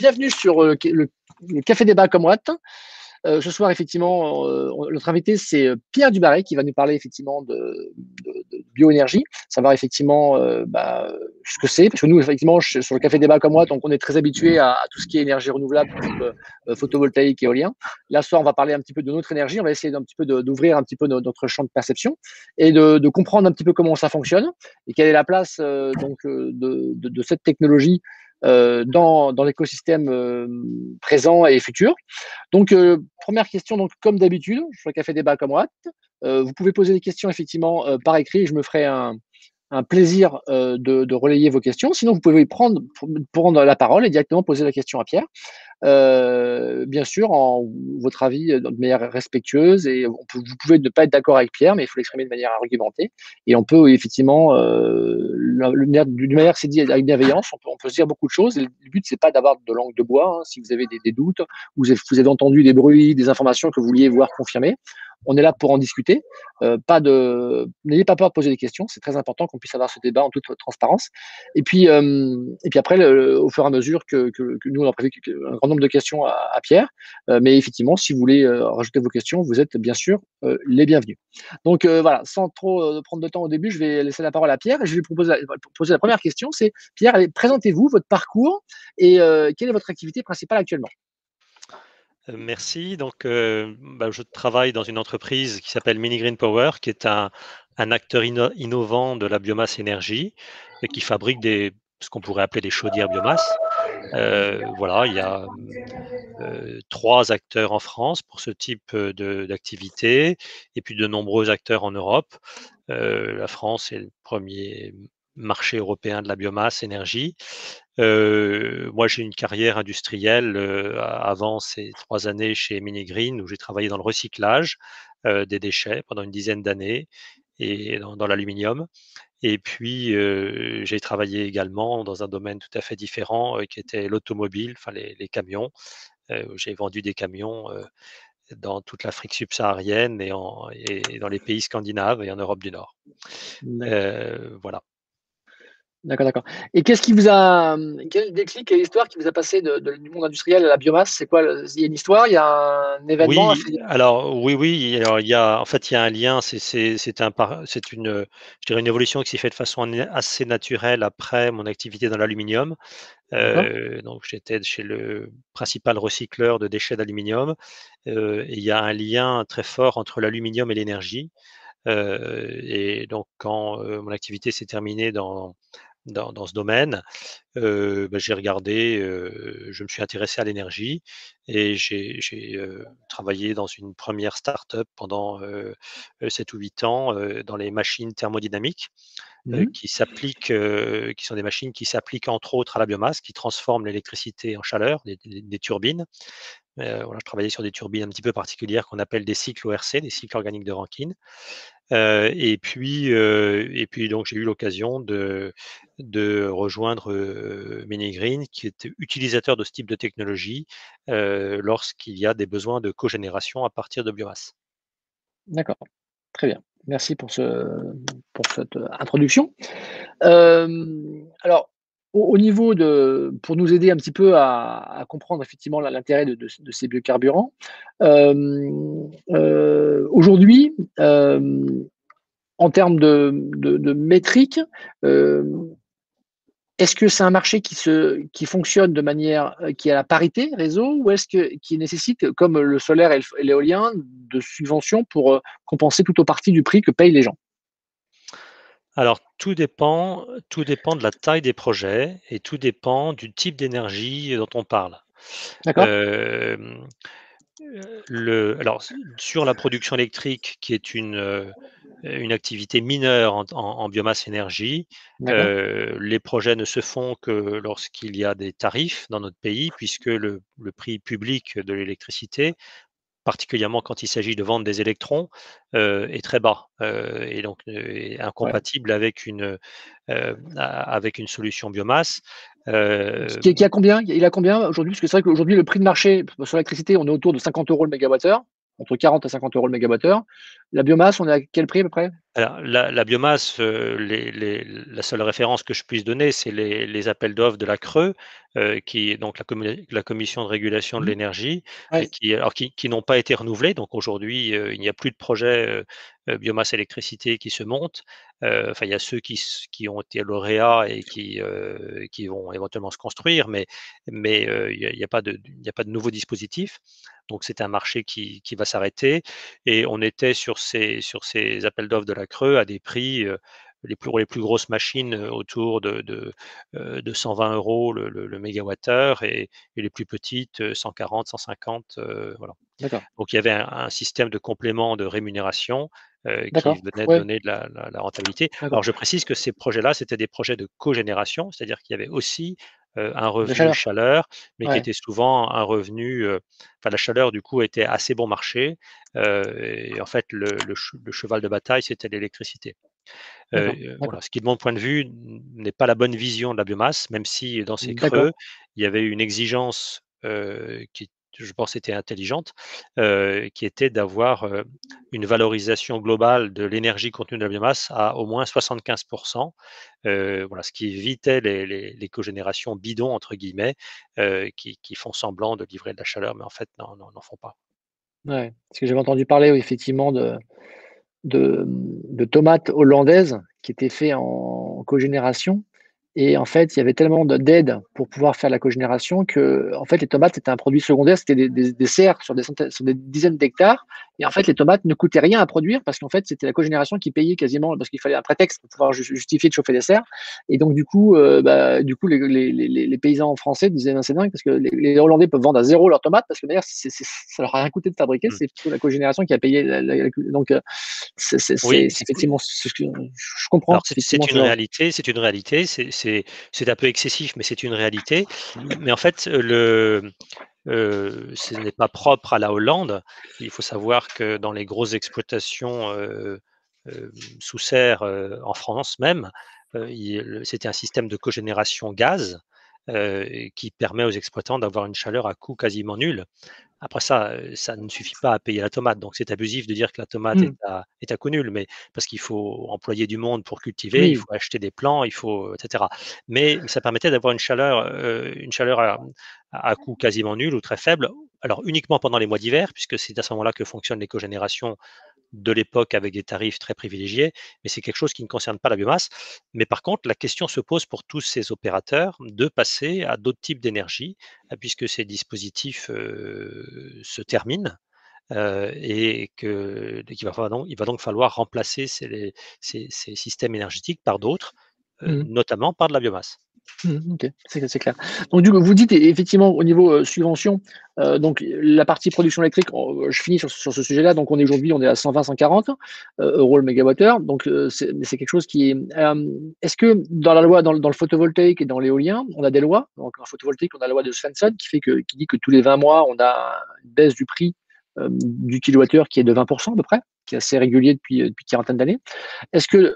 bienvenue sur le Café Débat Comrade. Ce soir, effectivement, notre invité, c'est Pierre Dubarret qui va nous parler effectivement de bioénergie, savoir effectivement ce que c'est. Parce que nous, effectivement, sur le Café Débat Comrade, donc on est très habitué à tout ce qui est énergie renouvelable, type photovoltaïque et éolien. Là, ce soir, on va parler un petit peu de notre énergie. On va essayer d'ouvrir un petit peu notre champ de perception et de comprendre un petit peu comment ça fonctionne et quelle est la place de cette technologie dans l'écosystème présent et futur. Donc, première question, donc, comme d'habitude, sur le Café Débat Comrade, vous pouvez poser des questions effectivement par écrit. Je me ferai un plaisir de relayer vos questions. Sinon, vous pouvez prendre la parole et directement poser la question à Pierre. Bien sûr, votre avis de manière respectueuse. Et vous pouvez ne pas être d'accord avec Pierre, mais il faut l'exprimer de manière argumentée. Et on peut effectivement, d'une manière c'est dit avec bienveillance, on peut se dire beaucoup de choses. Et le but, c'est pas d'avoir de langue de bois. Si vous avez des doutes, ou vous avez entendu des bruits, des informations que vous vouliez voir confirmées, on est là pour en discuter. N'ayez pas peur de poser des questions. C'est très important qu'on puisse avoir ce débat en toute transparence. Et puis après, au fur et à mesure que nous, on a prévu un grand nombre de questions à Pierre. Mais effectivement, si vous voulez rajouter vos questions, vous êtes bien sûr les bienvenus. Donc voilà, sans trop prendre de temps au début, je vais laisser la parole à Pierre et je vais poser la première question. C'est Pierre, présentez-vous, votre parcours et quelle est votre activité principale actuellement? Merci. Donc, je travaille dans une entreprise qui s'appelle Mini Green Power, qui est un acteur innovant de la biomasse énergie et qui fabrique ce qu'on pourrait appeler des chaudières biomasse. Voilà, il y a 3 acteurs en France pour ce type d'activité et puis de nombreux acteurs en Europe. La France est le premier marché européen de la biomasse énergie. Moi, j'ai une carrière industrielle avant ces 3 années chez Minigreen, où j'ai travaillé dans le recyclage des déchets pendant une dizaine d'années et dans l'aluminium. Et puis, j'ai travaillé également dans un domaine tout à fait différent qui était l'automobile, enfin les camions. J'ai vendu des camions dans toute l'Afrique subsaharienne et dans les pays scandinaves et en Europe du Nord. Voilà. D'accord, d'accord. Et qu'est-ce qui vous a, quel déclic, quelle histoire qui vous a passé du monde industriel à la biomasse? C'est quoi? Il y a une histoire, il y a un événement Oui, assez. alors oui, alors il y a un lien, c'est une, je dirais une évolution qui s'est faite de façon assez naturelle après mon activité dans l'aluminium. D'accord. Donc j'étais chez le principal recycleur de déchets d'aluminium, et il y a un lien très fort entre l'aluminium et l'énergie. Et donc quand, mon activité s'est terminée dans ce domaine, j'ai regardé, je me suis intéressé à l'énergie et j'ai travaillé dans une première start-up pendant, 7 ou 8 ans, dans les machines thermodynamiques, Mhm. qui sont des machines qui s'appliquent entre autres à la biomasse, qui transforment l'électricité en chaleur, des turbines. Voilà, je travaillais sur des turbines un petit peu particulières qu'on appelle des cycles ORC, des cycles organiques de Rankine. Et puis donc j'ai eu l'occasion de rejoindre, Mini-Green qui était utilisateur de ce type de technologie, lorsqu'il y a des besoins de cogénération à partir de biomasse. D'accord. Très bien. Merci pour cette introduction. Alors, au niveau pour nous aider un petit peu à comprendre effectivement l'intérêt de ces biocarburants, aujourd'hui, en termes de métriques, est-ce que c'est un marché qui fonctionne de manière, qui est à la parité réseau, ou qui nécessite, comme le solaire et l'éolien, de subventions pour compenser tout ou partie du prix que payent les gens? Alors tout dépend de la taille des projets et tout dépend du type d'énergie dont on parle. D'accord? Hem alors sur la production électrique qui est une activité mineure en biomasse énergie, D'accord. les projets ne se font que lorsqu'il y a des tarifs dans notre pays puisque le prix public de l'électricité, particulièrement quand il s'agit de vendre des électrons, est très bas, et donc est Ouais. incompatible avec une solution biomasse. Qui a combien? Il a combien aujourd'hui? Parce que c'est vrai qu'aujourd'hui, le prix de marché sur l'électricité, on est autour de 50 € le mégawattheure. entre 40 à 50 euros le mégawattheure. La biomasse, on est à quel prix à peu près? Alors la biomasse, la seule référence que je puisse donner, c'est les appels d'offres de la CRE, qui est donc la commission de régulation de Mmh. l'énergie, Ouais, qui n'ont pas été renouvelés. Donc aujourd'hui, il n'y a plus de projet, biomasse électricité qui se montent. Enfin, il y a ceux qui ont été lauréats et qui vont éventuellement se construire, mais il y a pas de nouveau dispositif. Donc c'est un marché qui va s'arrêter et on était sur ces appels d'offres de la CRE à des prix, pour les plus grosses machines, autour de 120 € le mégawattheure et les plus petites, 140-150, voilà. d'accord, Donc il y avait un système de complément de rémunération, qui d'accord, venait ouais, donner de la rentabilité. d'accord. Alors je précise que ces projets-là, c'était des projets de cogénération, c'est-à-dire qu'il y avait aussi, un De revenu chaleur? chaleur, mais qui Ouais, était souvent un revenu, enfin la chaleur du coup était assez bon marché, et en fait le cheval de bataille, c'était l'électricité. d'accord, Voilà, d'accord, ce qui de mon point de vue n'est pas la bonne vision de la biomasse, même si dans ces d'accord. creux, il y avait une exigence, qui je pense était intelligente, qui était d'avoir, une valorisation globale de l'énergie contenue dans la biomasse à au moins 75. Voilà, ce qui évitait les cogénérations «bidons» entre guillemets, qui font semblant de livrer de la chaleur, mais en fait n'en font pas. Ouais, parce que j'avais entendu parler, oui, effectivement de tomates hollandaises qui étaient faits en cogénération et en fait, il y avait tellement d'aides pour pouvoir faire la cogénération que en fait, les tomates, c'était un produit secondaire, c'était des serres sur des dizaines d'hectares et en fait, les tomates ne coûtaient rien à produire parce qu'en fait, c'était la cogénération qui payait quasiment parce qu'il fallait un prétexte pour pouvoir justifier de chauffer les serres et donc du coup, les paysans français disaient: «Ben, c'est dingue parce que les Hollandais peuvent vendre à zéro leurs tomates parce que d'ailleurs, ça leur a rien coûté de fabriquer, Mmh. c'est plutôt la cogénération qui a payé la donc Oui, c'est effectivement ce que je comprends alors effectivement c'est ce une genre réalité, c'est un peu excessif, mais c'est une réalité. Mais en fait, ce n'est pas propre à la Hollande. Il faut savoir que dans les grosses exploitations, sous serre, en France même, c'était un système de cogénération gaz, qui permet aux exploitants d'avoir une chaleur à coût quasiment nul. Après ça, ça ne suffit pas à payer la tomate, donc c'est abusif de dire que la tomate mmh, est à coût nul, mais parce qu'il faut employer du monde pour cultiver, il oui, faut acheter des plants, il faut et cetera. Mais ça permettait d'avoir une chaleur à coût quasiment nul ou très faible, alors uniquement pendant les mois d'hiver, puisque c'est à ce moment-là que fonctionnent les cogénérations de l'époque avec des tarifs très privilégiés, mais c'est quelque chose qui ne concerne pas la biomasse. Mais par contre, la question se pose pour tous ces opérateurs de passer à d'autres types d'énergie, puisque ces dispositifs se terminent et il va donc falloir remplacer ces systèmes énergétiques par d'autres, mmh. notamment par de la biomasse. Mmh, OK, c'est clair. Donc du coup, vous dites effectivement au niveau, subvention, donc la partie production électrique, je finis sur ce sujet-là, donc on est à 120-140 € le mégawattheure, donc c'est quelque chose qui est, est-ce que dans la loi, dans le photovoltaïque et dans l'éolien, on a des lois? Donc en photovoltaïque, on a la loi de Svensson qui dit que tous les 20 mois, on a une baisse du prix, du kilowattheure qui est de 20 à peu près, qui est assez régulier depuis une quarantaine d'années. Est-ce que,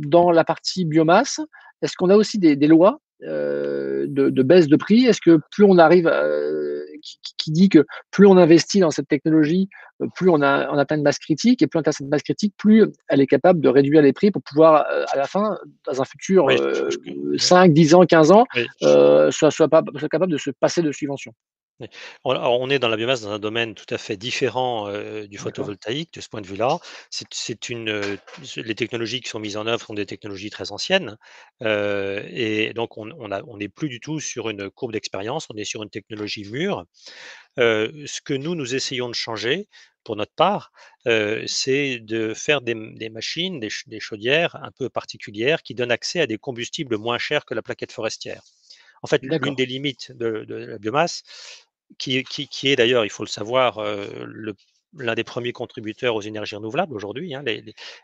dans la partie biomasse, est-ce qu'on a aussi des lois, de baisse de prix? Est-ce que plus on arrive qui dit que plus on investit dans cette technologie, plus on atteint une masse critique et plus on atteint cette masse critique, plus elle est capable de réduire les prix pour pouvoir, à la fin, dans un futur, Oui, 5-10 ans, 15 ans, oui. soit capable de se passer de subventions? Oui. Alors, on est dans la biomasse dans un domaine tout à fait différent, du D'accord. photovoltaïque, de ce point de vue-là. Les technologies qui sont mises en œuvre sont des technologies très anciennes, et donc on n'est plus du tout sur une courbe d'expérience, on est sur une technologie mûre. Ce que nous essayons de changer, pour notre part, c'est de faire des machines, des chaudières un peu particulières qui donnent accès à des combustibles moins chers que la plaquette forestière. En fait, l'une D'accord. des limites de la biomasse, qui est d'ailleurs, il faut le savoir, l'un des premiers contributeurs aux énergies renouvelables aujourd'hui, hein.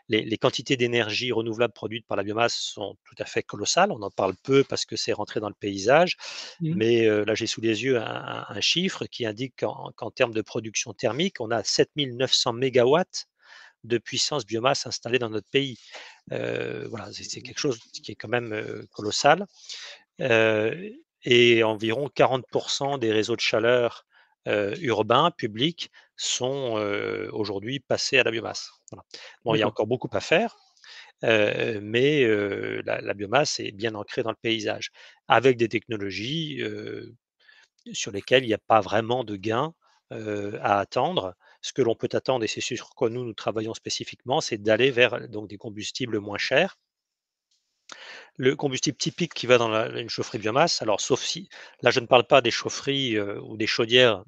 Les quantités d'énergie renouvelable produites par la biomasse sont tout à fait colossales. On en parle peu parce que c'est rentré dans le paysage, Mmh. mais là, j'ai sous les yeux un chiffre qui indique qu'en termes de production thermique, on a 7 900 mégawatts de puissance biomasse installée dans notre pays. Voilà, c'est quelque chose qui est quand même, colossal. Et environ 40 des réseaux de chaleur, urbains, publics, sont aujourd'hui passés à la biomasse. Voilà. Bon, il y a D'accord. encore beaucoup à faire, mais la biomasse est bien ancrée dans le paysage, avec des technologies sur lesquelles il n'y a pas vraiment de gain à attendre. Ce que l'on peut attendre, et c'est sur quoi nous travaillons spécifiquement, c'est d'aller vers donc des combustibles moins chers. Le combustible typique qui va dans une chaufferie biomasse, alors sauf si là je ne parle pas des chaufferies ou des chaudières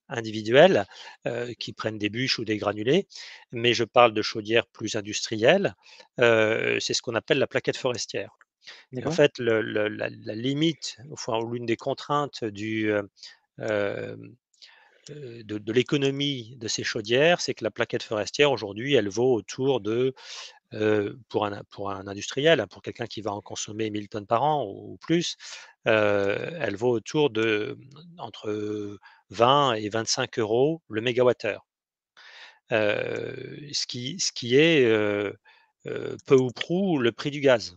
individuelles qui prennent des bûches ou des granulés, mais je parle de chaudières plus industrielles. C'est ce qu'on appelle la plaquette forestière. Et en D'accord. fait, la limite, enfin, ou l'une des contraintes euh, de l'économie de ces chaudières, c'est que la plaquette forestière aujourd'hui, elle vaut autour de, pour un industriel, hein, pour quelqu'un qui va en consommer 1000 tonnes par an ou plus, elle vaut autour de entre 20 et 25 € le mégawattheure. Ce qui est, peu ou prou le prix du gaz.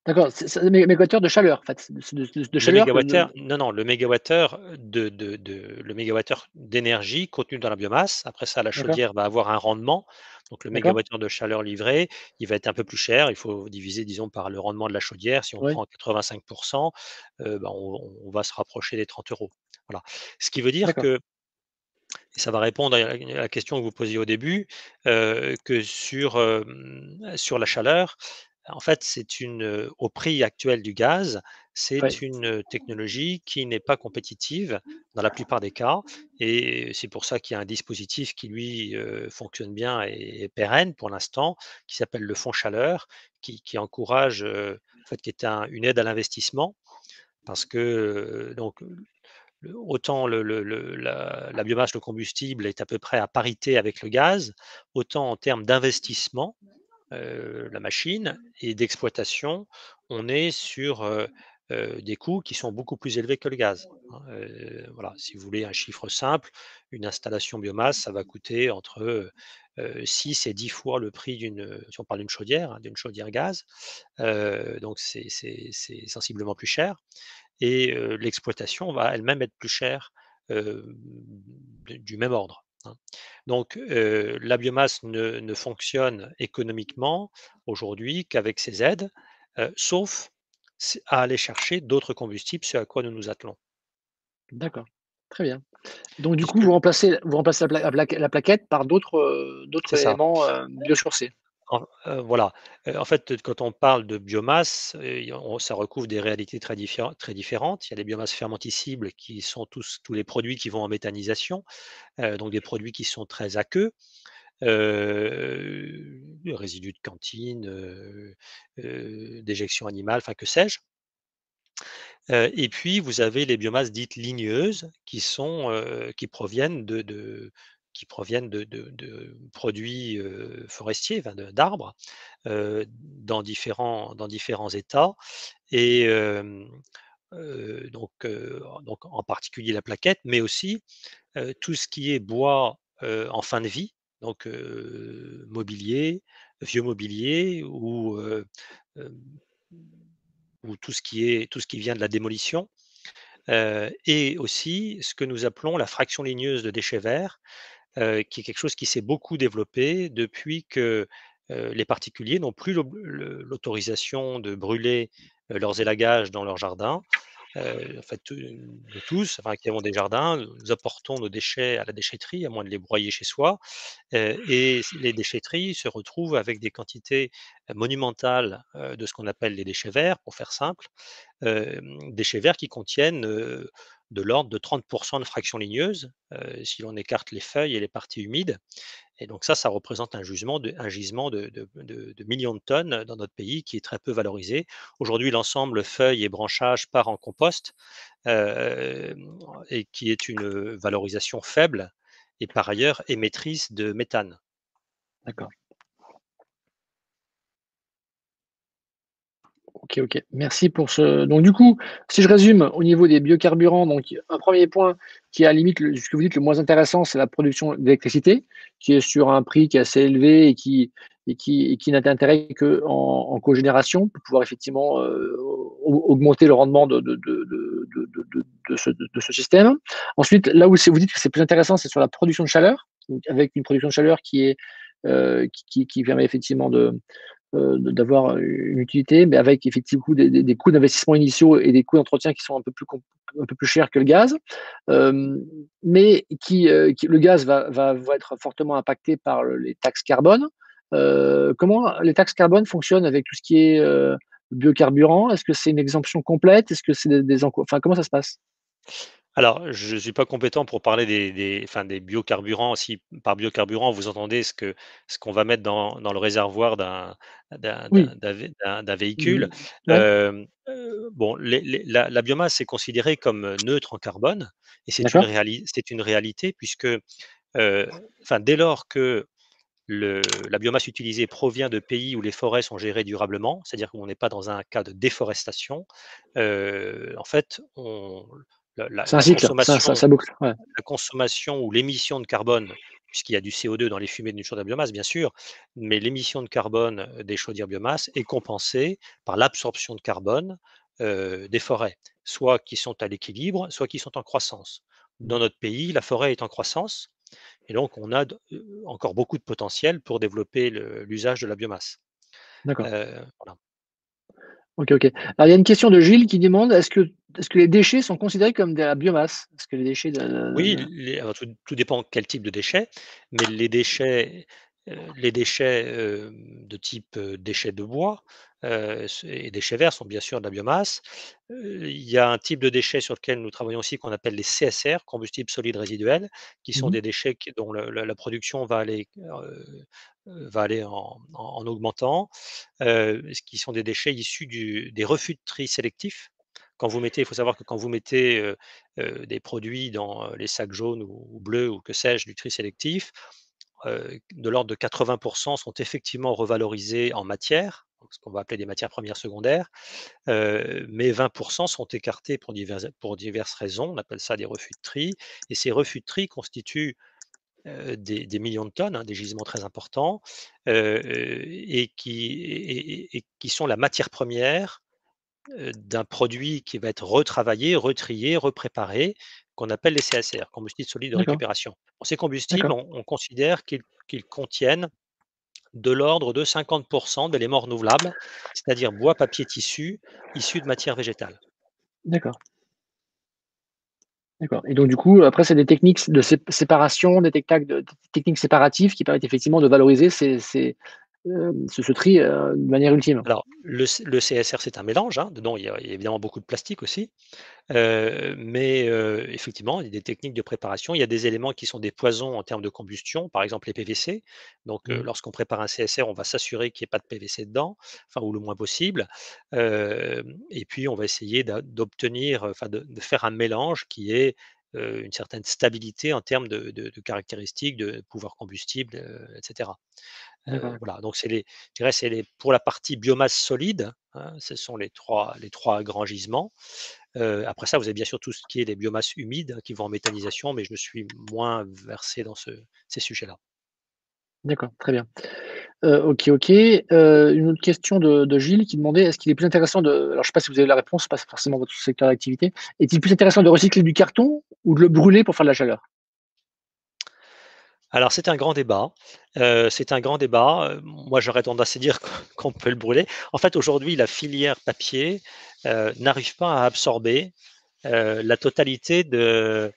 D'accord, c'est mégawattheure de chaleur, en fait, c'est de Le chaleur que mégawattheure de non, non, le mégawattheure le mégawattheure d'énergie contenu dans la biomasse. Après ça, la d'accord, chaudière va avoir un rendement. Donc le d'accord, mégawattheure de chaleur livré, il va être un peu plus cher. Il faut diviser, disons, par le rendement de la chaudière. Si on oui, prend 85, bah, on va se rapprocher des 30 €. Voilà. Ce qui veut dire d'accord, que, et ça va répondre à la question que vous posiez au début, que sur la chaleur, en fait, au prix actuel du gaz, oui, c'est une technologie qui n'est pas compétitive dans la plupart des cas, et c'est pour ça qu'il y a un dispositif qui lui, fonctionne bien et est pérenne pour l'instant, qui s'appelle le fonds chaleur, qui encourage, en fait, qui est une aide à l'investissement parce que, donc autant la biomasse, le combustible est à peu près à parité avec le gaz, autant en termes d'investissement, la machine et d'exploitation, on est sur, des coûts qui sont beaucoup plus élevés que le gaz, hein. Voilà, si vous voulez un chiffre simple, une installation biomasse, ça va coûter entre, 6 et 10 fois le prix si on parle d'une chaudière, hein, d'une chaudière gaz, donc c'est sensiblement plus cher, et l'exploitation va elle-même être plus chère, du même ordre, hein. Donc la biomasse ne fonctionne économiquement aujourd'hui qu'avec ces aides, sauf à aller chercher d'autres combustibles, ce à quoi nous nous attelons. d'accord, très bien. Donc du coup, Puisque vous remplacez la plaquette par c'est d'autres ça. éléments, biosourcés? Voilà, en fait, quand on parle de biomasse, ça recouvre des réalités très différentes. Il y a les biomasses fermentescibles qui sont tous les produits qui vont en méthanisation, donc des produits qui sont très aqueux, résidus de cantine, déjection animale, enfin que sais-je. Et puis vous avez les biomasses dites ligneuses qui proviennent de produits, forestiers, enfin d'arbres, dans différents états, et donc en particulier la plaquette, mais aussi tout ce qui est bois, en fin de vie, donc mobilier, vieux mobilier, hem, ou tout ce qui vient de la démolition, et aussi ce que nous appelons la fraction ligneuse de déchets verts, qui est quelque chose qui s'est beaucoup développé depuis que, les particuliers n'ont plus l'autorisation de brûler, leurs élagages dans leur jardin. En fait, nous tous, enfin, qui avons des jardins, nous apportons nos déchets à la déchetterie, à moins de les broyer chez soi, et les déchetteries se retrouvent avec des quantités, monumentales, de ce qu'on appelle les déchets verts, pour faire simple, déchets verts qui contiennent, de l'ordre de 30 de fraction ligneuse, si l'on écarte les feuilles et les parties humides, et donc ça représente un gisement de millions de tonnes dans notre pays qui est très peu valorisé. Aujourd'hui, l'ensemble feuilles et branchages part en compost, et qui est une valorisation faible et par ailleurs émettrice de méthane. D'accord. OK, OK. Merci pour ce donc du coup, si je résume au niveau des biocarburants, donc un premier point qui est à la limite ce que vous dites le moins intéressant, c'est la production d'électricité, qui est sur un prix qui est assez élevé et qui n'a d'intérêt qu'en cogénération pour pouvoir effectivement, augmenter le rendement de ce système. Ensuite, là où vous dites que c'est plus intéressant, c'est sur la production de chaleur. donc avec une production de chaleur qui permet effectivement d'avoir une utilité, mais avec effectivement des coûts d'investissement initiaux et des coûts d'entretien qui sont un peu plus chers que le gaz, mais le gaz va être fortement impacté par les taxes carbone. Comment les taxes carbone fonctionnent avec tout ce qui est biocarburant? Est-ce que c'est une exemption complète? Est-ce que c'est enfin, comment ça se passe? Alors, je ne suis pas compétent pour parler des biocarburants. Si par biocarburant, vous entendez ce qu'on va mettre dans le réservoir Oui, d'un véhicule. ouais, Bon, la biomasse est considérée comme neutre en carbone et d'accord. c'est une réalité puisque, dès lors que la biomasse utilisée provient de pays où les forêts sont gérées durablement, c'est-à-dire qu'on n'est pas dans un cas de déforestation, en fait, C'est un cycle, ça boucle, ouais, la consommation ou l'émission de carbone, puisqu'il y a du CO2 dans les fumées d'une chaudière biomasse, bien sûr, mais l'émission de carbone des chaudières biomasse est compensée par l'absorption de carbone des forêts, soit qui sont à l'équilibre, soit qui sont en croissance. Dans notre pays, la forêt est en croissance et donc on a encore beaucoup de potentiel pour développer l'usage de la biomasse. d'accord. Voilà. OK, OK. Alors il y a une question de Gilles qui demande: «Est-ce que les déchets sont considérés comme de la biomasse?» Est-ce que les déchets Oui, de alors tout dépend quel type de déchets, mais les déchets, de type, déchets de bois, et déchets verts sont bien sûr de la biomasse. Il y a un type de déchets sur lequel nous travaillons aussi qu'on appelle les CSR, combustibles solides résiduels, qui sont mmh des déchets dont la production va aller en augmentant, qui sont des déchets issus des refus de tri sélectifs. Il faut savoir que quand vous mettez, des produits dans, les sacs jaunes ou bleus ou que sais-je, du tri sélectif, de l'ordre de 80 sont effectivement revalorisés en matière, ce qu'on va appeler des matières premières secondaires, mais 20 sont écartés pour diverses raisons. On appelle ça des refus de tri et ces refus de tri constituent, des millions de tonnes, hein, des gisements très importants, et qui sont la matière première d'un produit qui va être retravaillé, retrié, repréparé, qu'on appelle les CSR, combustibles solides de d'accord, récupération. Bon, ces combustibles, d'accord, on considère qu'ils contiennent de l'ordre de 50 d'éléments renouvelables, c'est-à-dire bois, papier, tissu, issus de matières végétales. d'accord, d'accord et donc du coup, après c'est des techniques de séparation, des techniques séparatives qui permettent effectivement de valoriser ce tri, de manière ultime? Alors, le CSR, c'est un mélange, hein, dedans il y a évidemment beaucoup de plastique aussi. Mais effectivement, il y a des techniques de préparation. Il y a des éléments qui sont des poisons en termes de combustion, par exemple les PVC. Donc, Mmh, lorsqu'on prépare un CSR, on va s'assurer qu'il n'y ait pas de PVC dedans, enfin ou le moins possible. Et puis on va essayer d'obtenir, enfin de faire un mélange qui ait, une certaine stabilité en termes de caractéristiques, de pouvoir combustible, et cetera. d'accord, d'accord. Voilà, donc je dirais pour la partie biomasse solide, hein, ce sont les trois grands gisements. Après ça, vous avez bien sûr tout ce qui est les biomasses humides, hein, qui vont en méthanisation, mais je me suis moins versé dans ces sujets-là. D'accord, très bien. OK, OK. Une autre question de Gilles qui demandait: «Est-ce qu'il est plus intéressant de» alors je sais pas si vous avez la réponse, c'est pas forcément votre secteur d'activité. «Est-il plus intéressant de recycler du carton ou de le brûler pour faire de la chaleur?» Alors c'est un grand débat, moi j'aurais tendance à dire qu'on peut le brûler. En fait, aujourd'hui, la filière papier, n'arrive pas à absorber, la totalité de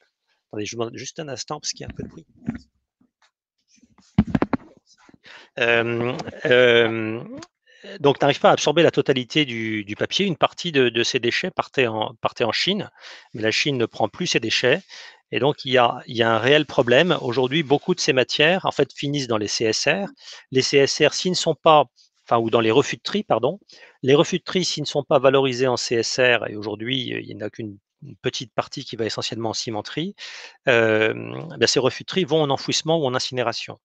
attendez, je vous demande juste un instant parce qu'il y a un peu de bruit. Hem, hem, donc n'arrive pas à absorber la totalité du papier. Une partie de ces déchets partait en Chine, mais la Chine ne prend plus ces déchets et donc il y a un réel problème. Aujourd'hui, beaucoup de ces matières, en fait, finissent dans les CSR. Les CSR, s'ils ne sont pas enfin ou dans les refus de tri, pardon. Les refus de tri, s'ils ne sont pas valorisés en CSR et aujourd'hui, il n'y en a qu'une petite partie qui va essentiellement en cimenterie, ces refus de tri vont en enfouissement ou en incinération.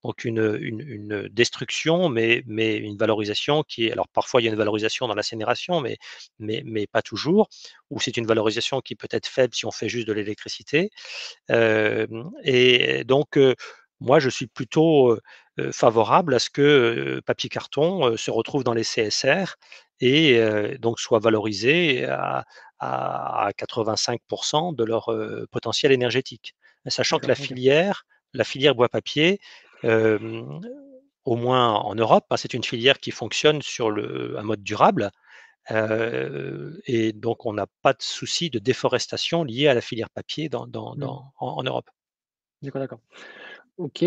Donc une destruction, mais une valorisation qui est alors parfois il y a une valorisation dans l'incinération, mais pas toujours, ou c'est une valorisation qui peut être faible si on fait juste de l'électricité. Et donc moi je suis plutôt, favorable à ce que, papier carton, se retrouve dans les CSR et donc soit valorisé à 85 de leur, potentiel énergétique. Sachant que D'accord, OK. la filière bois-papier, au moins en Europe, c'est une filière qui fonctionne sur un mode durable. Et donc on n'a pas de souci de déforestation liée à la filière papier Mmh. en Europe. D'accord, d'accord. OK.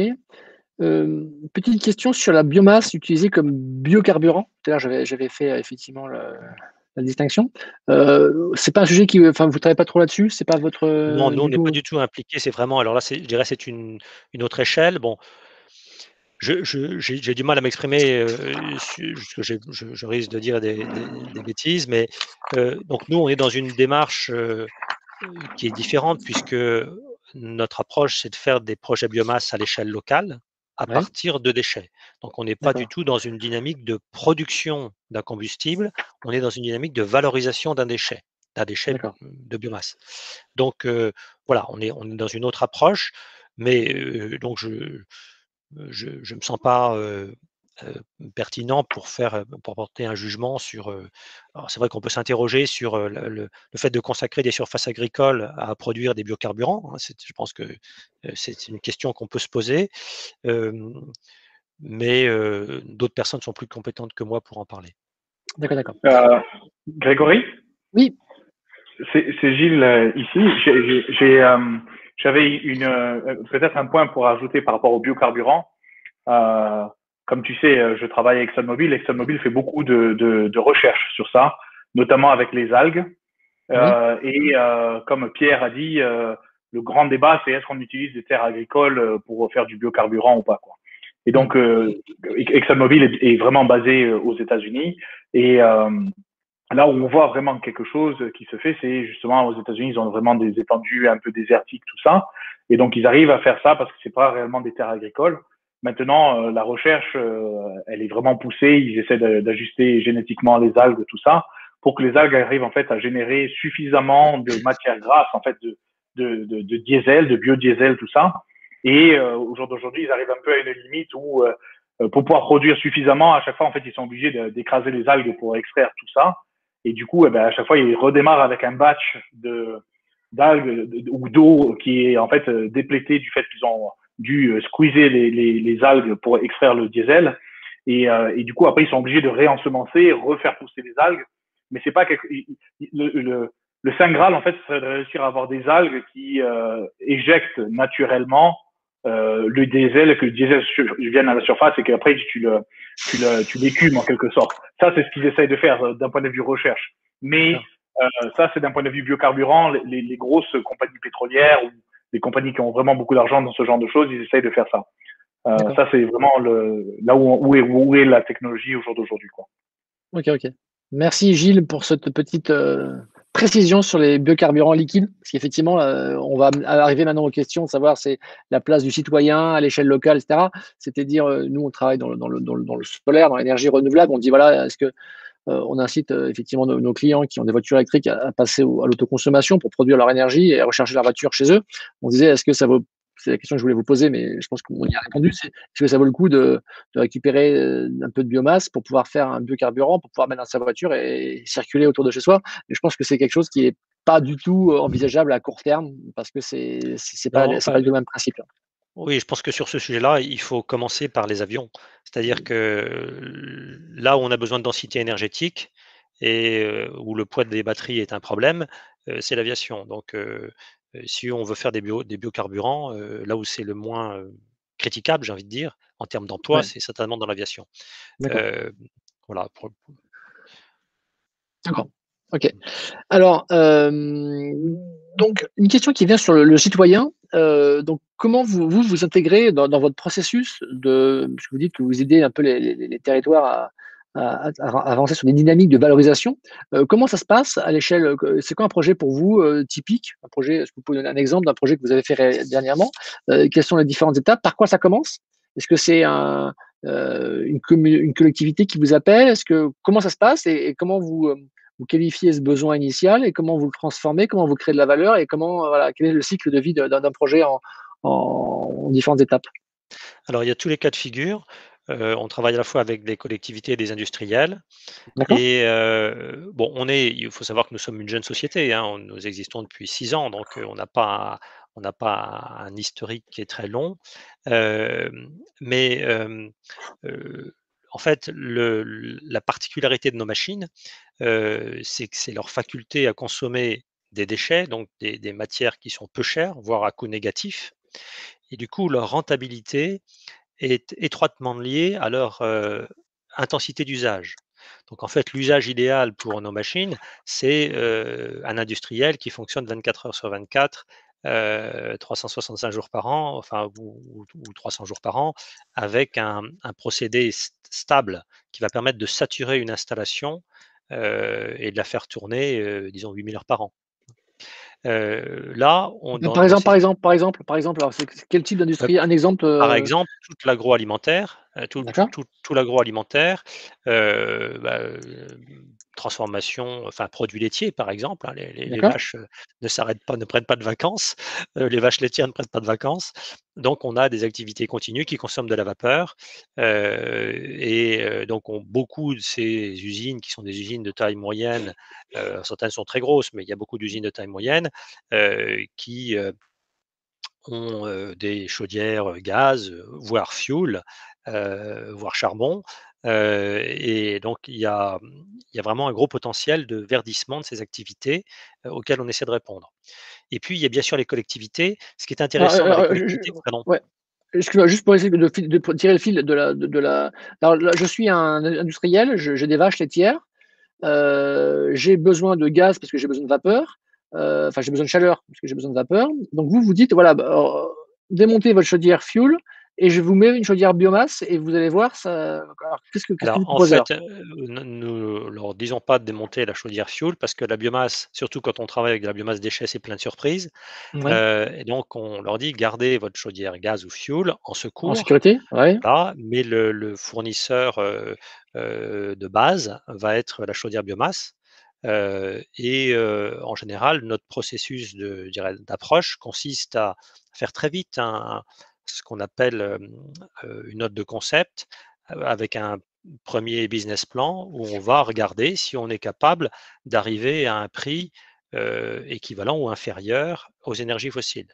Petite question sur la biomasse utilisée comme biocarburant. Tout à l'heure, j'avais fait, effectivement la distinction. C'est pas un sujet qui, enfin, vous travaillez pas trop là-dessus? C'est pas votre, Non, nous, on du n'est pas tout? du tout impliqués, c'est vraiment alors là, je dirais, c'est une autre échelle. Bon, j'ai du mal à m'exprimer, parce que je risque de dire des bêtises, mais donc nous, on est dans une démarche, qui est différente puisque notre approche, c'est de faire des projets biomasse à l'échelle locale, à Ouais, partir de déchets. Donc on n'est pas du d'accord, tout dans une dynamique de production d'un combustible, on est dans une dynamique de valorisation d'un déchet, d'accord, de biomasse. Donc voilà, on est dans une autre approche, mais donc je me sens pas, pertinent pour porter un jugement sur, alors c'est vrai qu'on peut s'interroger sur, le fait de consacrer des surfaces agricoles à produire des biocarburants, je pense que, c'est une question qu'on peut se poser, hem, mais d'autres personnes sont plus compétentes que moi pour en parler. d'accord, d'accord. Euh, Grégory, Oui, c'est Gilles ici. J'avais peut-être un point pour ajouter par rapport au biocarburant. Euh, Comme tu sais, je travaille avec ExxonMobil. ExxonMobil fait beaucoup de recherches sur ça, notamment avec les algues. oui, Comme Pierre a dit, le grand débat, c'est est-ce qu'on utilise des terres agricoles pour faire du biocarburant ou pas, quoi. Et mmh, donc, ExxonMobil est vraiment basé aux États-Unis. Et là où on voit vraiment quelque chose qui se fait, c'est justement aux États-Unis, ils ont vraiment des étendues un peu désertiques, tout ça. Et donc, ils arrivent à faire ça parce que c'est pas réellement des terres agricoles. Maintenant, la recherche, elle est vraiment poussée. Ils essaient d'ajuster génétiquement les algues, tout ça, pour que les algues arrivent en fait à générer suffisamment de matière grasse, en fait, de diesel, de biodiesel, tout ça. Et au jour d'aujourd'hui, ils arrivent un peu à une limite où, pour pouvoir produire suffisamment, à chaque fois, en fait, ils sont obligés d'écraser les algues pour extraire tout ça. Et du coup, à chaque fois, ils redémarrent avec un batch d'algues ou d'eau qui est en fait déplétée du fait qu'ils ont dû squeezer les algues pour extraire le diesel. Et du coup, après, ils sont obligés de réensemencer, refaire pousser les algues. Mais c'est pas le Saint Graal, en fait, ce serait de réussir à avoir des algues qui éjectent naturellement le diesel, que le diesel vienne à la surface et qu'après tu l'écumes en quelque sorte. Ça, c'est ce qu'ils essayent de faire d'un point de vue recherche. Mais d'accord, ça, c'est d'un point de vue biocarburant, les grosses compagnies pétrolières ou les compagnies qui ont vraiment beaucoup d'argent dans ce genre de choses, ils essayent de faire ça. d'accord. Ça, c'est vraiment là où est la technologie au jour d'aujourd'hui, quoi. OK, OK. Merci Gilles pour cette petite, précision sur les biocarburants liquides. Parce qu'effectivement, on va arriver maintenant aux questions de savoir c'est la place du citoyen à l'échelle locale et cetera. C'est-à-dire, nous on travaille dans le solaire, dans l'énergie renouvelable. On dit voilà, est-ce que, on incite, effectivement nos clients qui ont des voitures électriques à passer à l'autoconsommation pour produire leur énergie et à recharger leur voiture chez eux. On disait: «Est-ce que ça vaut», c'est la question que je voulais vous poser, mais je pense qu'on y a répondu, c'est: «Est-ce que ça vaut le coup de récupérer, un peu de biomasse pour pouvoir faire un biocarburant, pour pouvoir mettre dans sa voiture et circuler autour de chez soi?» Et je pense que c'est quelque chose qui est pas du tout, envisageable à court terme parce que Non, c'est pas le même principe. oui, je pense que sur ce sujet-là, il faut commencer par les avions. C'est-à-dire que là où on a besoin de densité énergétique et où le poids des batteries est un problème, c'est l'aviation. Donc si on veut faire des biocarburants, là où c'est le moins, critiquable, j'ai envie de dire, en termes d'emploi, Ouais, c'est certainement dans l'aviation. d'accord, Heu, voilà pour d'accord. OK. Alors, donc une question qui vient sur le citoyen, donc comment vous intégrez dans votre processus parce que vous dites que vous aidez un peu les territoires à avancer sur des dynamiques de valorisation. Comment ça se passe à l'échelle, c'est quoi un projet pour vous, typique? Un projet, est-ce que vous pouvez donner un exemple d'un projet que vous avez fait dernièrement? Quelles sont les différentes étapes? Par quoi ça commence? Est-ce que c'est une collectivité qui vous appelle? Comment ça se passe et comment vous qualifiez ce besoin initial et comment vous le transformez, comment vous créez de la valeur et comment, voilà, quel est le cycle de vie d'un projet en différentes étapes? alors il y a tous les cas de figure. On travaille à la fois avec des collectivités et des industriels. D'accord? Et bon, il faut savoir que nous sommes une jeune société, hein, nous existons depuis 6 ans, donc on n'a pas on n'a pas un historique qui est très long. Mais en fait, la particularité de nos machines, c'est que c'est leur faculté à consommer des déchets, donc des matières qui sont peu chères, voire à coût négatif. Et du coup, leur rentabilité est étroitement liée à leur intensité d'usage. Donc en fait, l'usage idéal pour nos machines, c'est un industriel qui fonctionne 24 heures sur 24, 365 jours par an, enfin, ou 300 jours par an, avec un procédé stable qui va permettre de saturer une installation et de la faire tourner, disons, 8000 heures par an. Là, Par dans exemple, ces par exemple, par exemple, par exemple, alors c'est quel type d'industrie? Un exemple, Par exemple, toute l'agroalimentaire, d'accord, tout l'agroalimentaire, bah, transformation, enfin produits laitiers par exemple, hein, les d'accord. vaches, ne s'arrêtent pas, ne prennent pas de vacances, les vaches laitières ne prennent pas de vacances. Donc on a des activités continues qui consomment de la vapeur, donc beaucoup de ces usines qui sont des usines de taille moyenne, certaines sont très grosses, mais il y a beaucoup d'usines de taille moyenne, qui, ont, des chaudières, gaz, voire fioul, voire charbon, et donc il y a vraiment un gros potentiel de verdissement de ces activités, auxquelles on essaie de répondre. Et puis il y a bien sûr les collectivités. Ce qui est Alors, intéressant dans les collectivités, pardon. ouais, excuse-moi, juste pour essayer de tirer le fil de la alors là, je suis un industriel, j'ai des vaches laitières, j'ai besoin de gaz parce que j'ai besoin de vapeur, enfin, j'ai besoin de chaleur parce que j'ai besoin de vapeur. Donc vous, vous dites, voilà, bah, démontez votre chaudière fioul et je vous mets une chaudière biomasse et vous allez voir ça alors qu'est-ce que Alors vous en proposez alors? fait, nous leur disons pas de démonter la chaudière fioul parce que la biomasse, surtout quand on travaille avec de la biomasse déchet, c'est plein de surprises. Ouais, Et donc on leur dit: «Gardez votre chaudière gaz ou fioul en en secours». sécurité? Ouais, Voilà, mais le fournisseur, de base va être la chaudière biomasse, en général, notre processus je dirais d'approche consiste à faire très vite ce qu'on appelle, une note de concept, avec un premier business plan où on va regarder si on est capable d'arriver à un prix, équivalent ou inférieur aux énergies fossiles.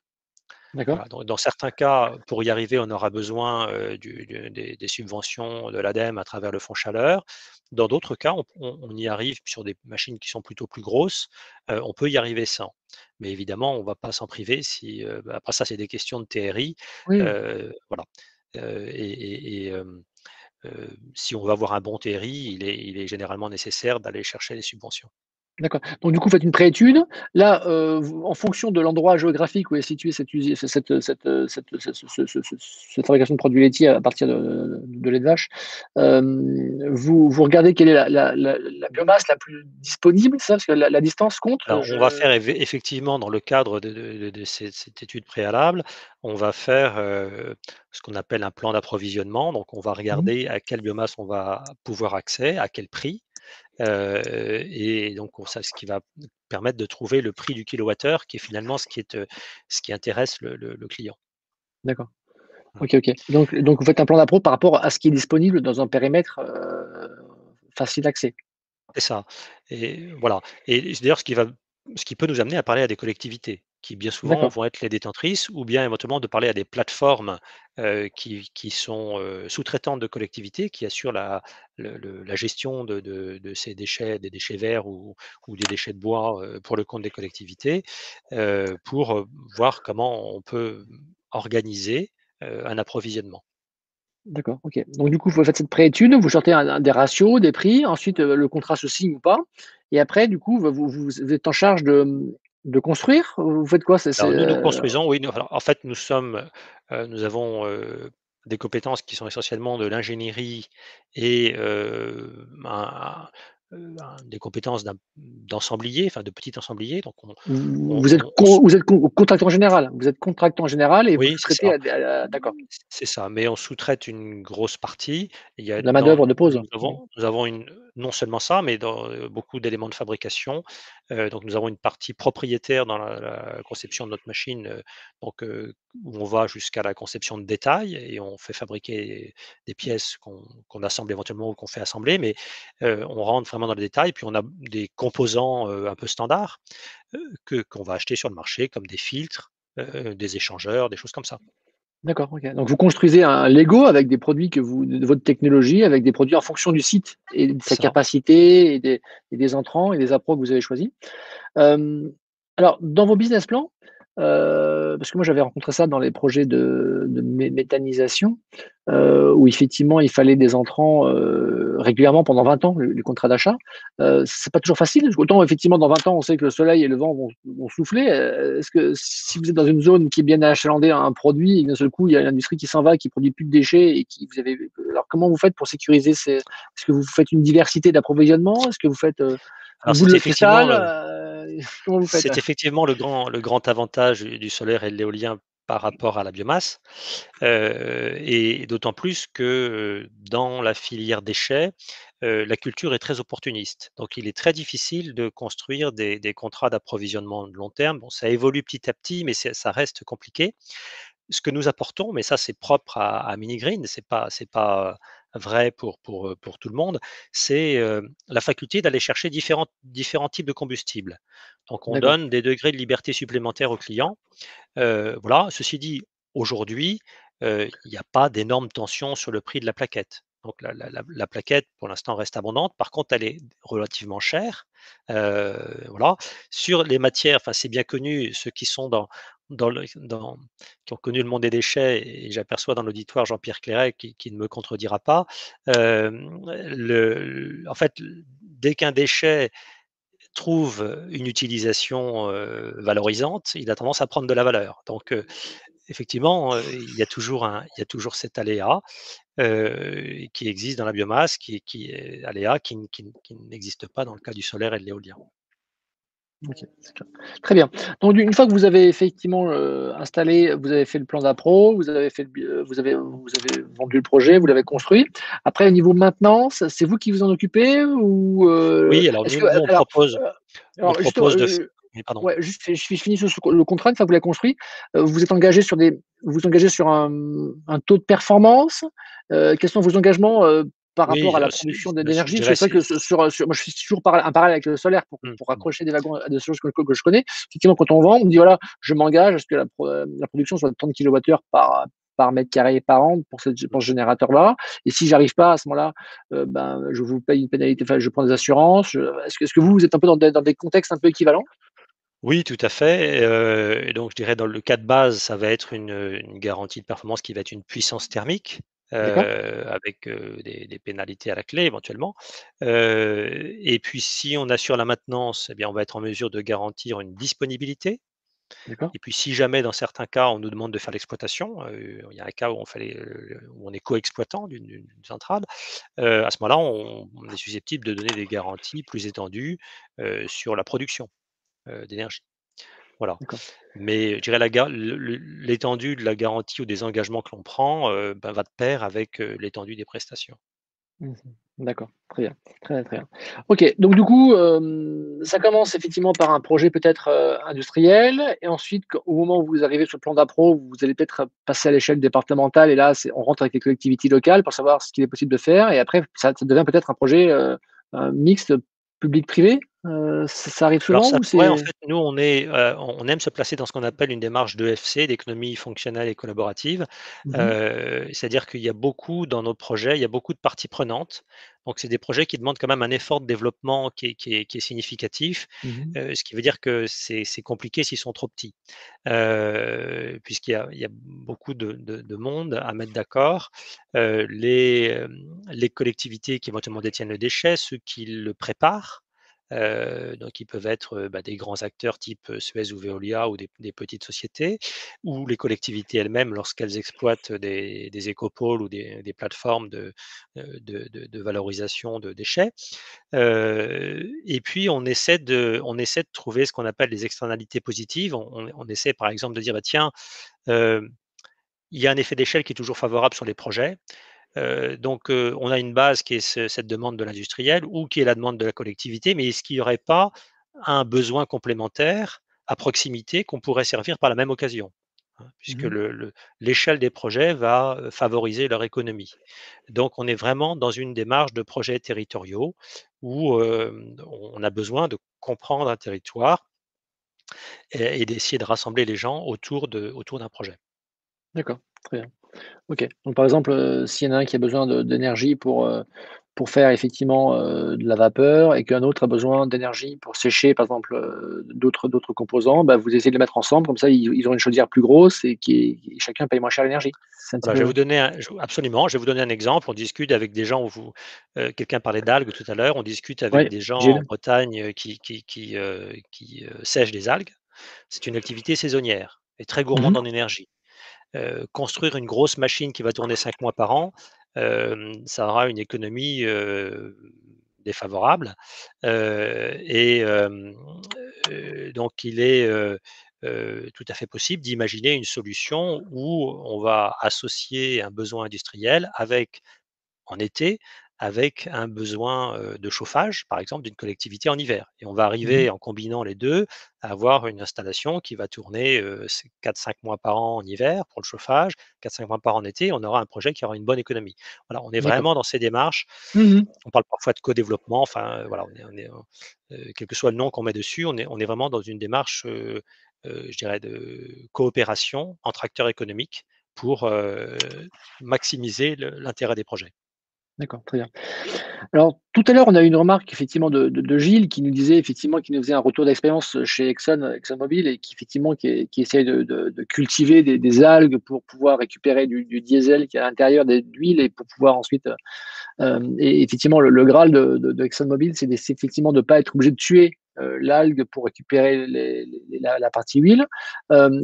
d'accord. Voilà, dans certains cas, pour y arriver, on aura besoin, des subventions de l'ADEME à travers le fonds chaleur. Dans d'autres cas, on y arrive sur des machines qui sont plutôt plus grosses, on peut y arriver sans. Mais évidemment, on ne va pas s'en priver si, après ça, c'est des questions de TRI, Oui. voilà. Si on veut avoir un bon TRI, il est généralement nécessaire d'aller chercher des subventions. D'accord. Donc du coup, vous faites une préétude. Là, vous en fonction de l'endroit géographique où est située cette usi ce cette fabrication de produits laitiers à partir de lait de vache, vous regardez quelle est la biomasse la plus disponible, c'est ça? Parce que la distance compte? Alors, Je on va faire effectivement dans le cadre de cette étude préalable, on va faire, ce qu'on appelle un plan d'approvisionnement. Donc on va Mmh. regarder à quelle biomasse on va pouvoir accès, à quel prix, et donc on ça ce qui va permettre de trouver le prix du kilowattheure qui est finalement ce qui intéresse le client. D'accord. Mmh. OK, OK. Donc vous faites un plan d'appro par rapport à ce qui est disponible dans un périmètre, facile d'accès? C'est ça, et voilà, et d'ailleurs ce qui peut nous amener à parler à des collectivités qui bien souvent D'accord. vont être les détentrices ou bien éventuellement de parler à des plateformes, qui sont, sous-traitantes de collectivités qui assurent la gestion de ces déchets, des déchets verts ou des déchets de bois, pour le compte des collectivités, pour, voir comment on peut organiser, un approvisionnement. D'accord, OK. Donc du coup, vous faites cette préétude, vous sortez des ratios, des prix, ensuite, le contrat se signe ou pas et après du coup, vous êtes en charge de construire? Vous faites quoi? Alors nous construisons, oui, alors en fait nous avons, des compétences qui sont essentiellement de l'ingénierie et des compétences d'ensemblier, enfin de petit ensemblier, donc vous êtes contractant général? Vous êtes contractant général et vous oui, c'est sous-traitez ça. à d'accord, C'est ça, mais on sous-traite une grosse partie. Il y a de la main-d'œuvre de pose? Mmh. nous avons non seulement ça, mais beaucoup d'éléments de fabrication. Donc nous avons une partie propriétaire dans la conception de notre machine, où on va jusqu'à la conception de détail et on fait fabriquer des pièces qu'on assemble éventuellement ou qu'on fait assembler, mais on rentre vraiment dans le détail. Puis on a des composants, un peu standards, qu'on va acheter sur le marché comme des filtres. des échangeurs, des choses comme ça. D'accord, OK. Donc vous construisez un Lego avec des produits de votre technologie, avec des produits en fonction du site et de sa C'est ça. capacité et des entrants et des appros que vous avez choisis. Hem, alors dans vos business plans, parce que moi j'avais rencontré ça dans les projets de méthanisation, où effectivement il fallait des entrants, régulièrement pendant 20 ans, les contrats d'achat. C'est pas toujours facile, parce qu'autant effectivement dans 20 ans on sait que le soleil et le vent vont souffler, est-ce que si vous êtes dans une zone qui est bien achalandée à un produit et d'un seul coup il y a l'industrie qui s'en va, qui produit plus de déchets et qui vous avez alors comment vous faites pour sécuriser ces est-ce que vous faites une diversité d'approvisionnement? Est-ce que vous faites, Alors une boule de cristal? Comment vous faites? c'est effectivement le grand avantage du solaire et de l'éolien par rapport à la biomasse, et d'autant plus que, dans la filière déchets, la culture est très opportuniste. Donc il est très difficile de construire des contrats d'approvisionnement de long terme. Bon, ça évolue petit à petit, mais ça reste compliqué. Ce que nous apportons, mais ça c'est propre à Mini-Green, c'est pas vrai pour tout le monde, c'est, la faculté d'aller chercher différents types de combustibles. Donc on D'accord, donne des degrés de liberté supplémentaires aux clients. Voilà, ceci dit, aujourd'hui, il n'y a pas d'énormes tensions sur le prix de la plaquette. Donc la plaquette, pour l'instant, reste abondante. Par contre, elle est relativement chère. Voilà. Sur les matières, enfin, c'est bien connu, ceux qui sont qui ont connu le monde des déchets, et j'aperçois dans l'auditoire Jean-Pierre Clairet qui ne me contredira pas. En fait, dès qu'un déchet trouve une utilisation, valorisante, il a tendance à prendre de la valeur. Donc, effectivement, il y a toujours cet aléa, qui existe dans la biomasse, qui est aléa qui n'existe pas dans le cas du solaire et de l'éolien. OK, c'est clair. Très bien. Donc une fois que vous avez effectivement, installé, vous avez fait le plan d'appro, vous avez fait vous avez vendu le projet, vous l'avez construit. Après au niveau maintenance, c'est vous qui vous en occupez ou, Oui, alors est-ce nous que nous on propose heu, on alors justement, propose de f oui, pardon. ouais, juste je finis sur le contrat, une fois que vous l'avez construit, vous vous engagez sur un taux de performance? Quels sont vos engagements, par rapport Oui, à la production je d'énergie? Parce que dirais c'est vrai que moi je fais toujours un parallèle avec le solaire mmh, pour raccrocher des wagons à des choses que je connais. Effectivement, quand on vend, on dit: «Voilà, je m'engage à ce que la production soit de tant de kilowattheures par mètre carré par an pour ce générateur-là et si j'arrive pas à ce moment-là, ben, je vous paye une pénalité, enfin, je prends des assurances». Est-ce que vous êtes un peu dans des contextes un peu équivalents? Oui, tout à fait, et donc je dirais dans le cas de base, ça va être une garantie de performance qui va être une puissance thermique, D'accord, avec, des pénalités à la clé éventuellement. Et puis si on assure la maintenance, eh bien on va être en mesure de garantir une disponibilité. d'accord, Et puis si jamais dans certains cas, on nous demande de faire l'exploitation, il y a un cas où où on est co-exploitant d'une centrale, à ce moment-là, on est susceptible de donner des garanties plus étendues, sur la production, d'énergie. Voilà. d'accord. Mais je dirais l'étendue de la garantie ou des engagements que l'on prend, va de pair avec, l'étendue des prestations. Mmh. D'accord, très bien, très bien, très bien. OK, donc du coup, ça commence effectivement par un projet peut-être, industriel et ensuite au moment où vous arrivez sur le plan d'appro, vous allez peut-être passer à l'échelle départementale et là, on rentre avec les collectivités locales pour savoir ce qu'il est possible de faire et après ça devient peut-être un projet, mixte public-privé? Ça arrive Alors souvent ça ou pourrait en c'est fait, nous on aime se placer dans ce qu'on appelle une démarche d'EFC, d'économie fonctionnelle et collaborative. mmh. C'est-à-dire qu'il y a beaucoup dans nos projets, il y a beaucoup de parties prenantes. Donc c'est des projets qui demandent quand même un effort de développement qui est significatif, Mmh. ce qui veut dire que c'est compliqué s'ils sont trop petits. Puisqu'il y a beaucoup de monde à mettre d'accord, les collectivités qui éventuellement détiennent le déchet, ceux qui le préparent, donc ils peuvent être, des grands acteurs type, Suez ou Veolia ou des petites sociétés, ou les collectivités elles-mêmes lorsqu'elles exploitent des écopoles ou des plateformes de valorisation de déchets. Et puis on essaie de trouver ce qu'on appelle les externalités positives. On essaie par exemple de dire: «Bah tiens, heu, il y a un effet d'échelle qui est toujours favorable sur les projets». Donc, on a une base qui est cette demande de l'industriel ou qui est la demande de la collectivité, mais est-ce qu'il n'y aurait pas un besoin complémentaire à proximité qu'on pourrait servir par la même occasion? Hein, puisque Mmh. l'échelle des projets va, favoriser leur économie. Donc on est vraiment dans une démarche de projets territoriaux où, on a besoin de comprendre un territoire et d'essayer de rassembler les gens autour d'un projet. D'accord, très bien. OK. Donc par exemple, s'il y en a un qui a besoin d'énergie pour faire effectivement, de la vapeur et qu'un autre a besoin d'énergie pour sécher par exemple, d'autres composants, bah, vous essayez de les mettre ensemble comme ça ils ont une chaudière plus grosse et chacun paye moins cher l'énergie. C'est un petit Voilà, je vais peu vous donner absolument, je vais vous donner un exemple. On discute avec des gens où quelqu'un parlait d'algues tout à l'heure. On discute avec ouais, des gens en Gilles? Bretagne, qui sèchent des algues. C'est une activité saisonnière et très gourmande Mmh. en énergie. Construire une grosse machine qui va tourner 5 mois par an, ça aura une économie, défavorable, et donc il est, tout à fait possible d'imaginer une solution où on va associer un besoin industriel avec en été, avec un besoin, de chauffage, par exemple, d'une collectivité en hiver et on va Mmh. arriver en combinant les 2 à avoir une installation qui va tourner, 4-5 mois par an en hiver pour le chauffage, 4-5 mois par an en été, on aura un projet qui aura une bonne économie. Voilà, on est D'accord. vraiment dans ces démarches. Mmh. On parle parfois de co-développement, enfin, voilà, quel que soit le nom qu'on met dessus, on est vraiment dans une démarche, je dirais de coopération entre acteurs économiques pour, maximiser l'intérêt des projets. D'accord, très bien. Alors, tout à l'heure, on a eu une remarque effectivement de Gilles qui nous disait effectivement qu'il nous faisait un retour d'expérience chez ExxonMobil et qui effectivement qui essaye de cultiver des algues pour pouvoir récupérer du diesel qui est à l'intérieur des d'huile et pour pouvoir ensuite, et effectivement le graal de ExxonMobil, c'est effectivement de ne pas être obligé de tuer, l'algue pour récupérer la partie huile,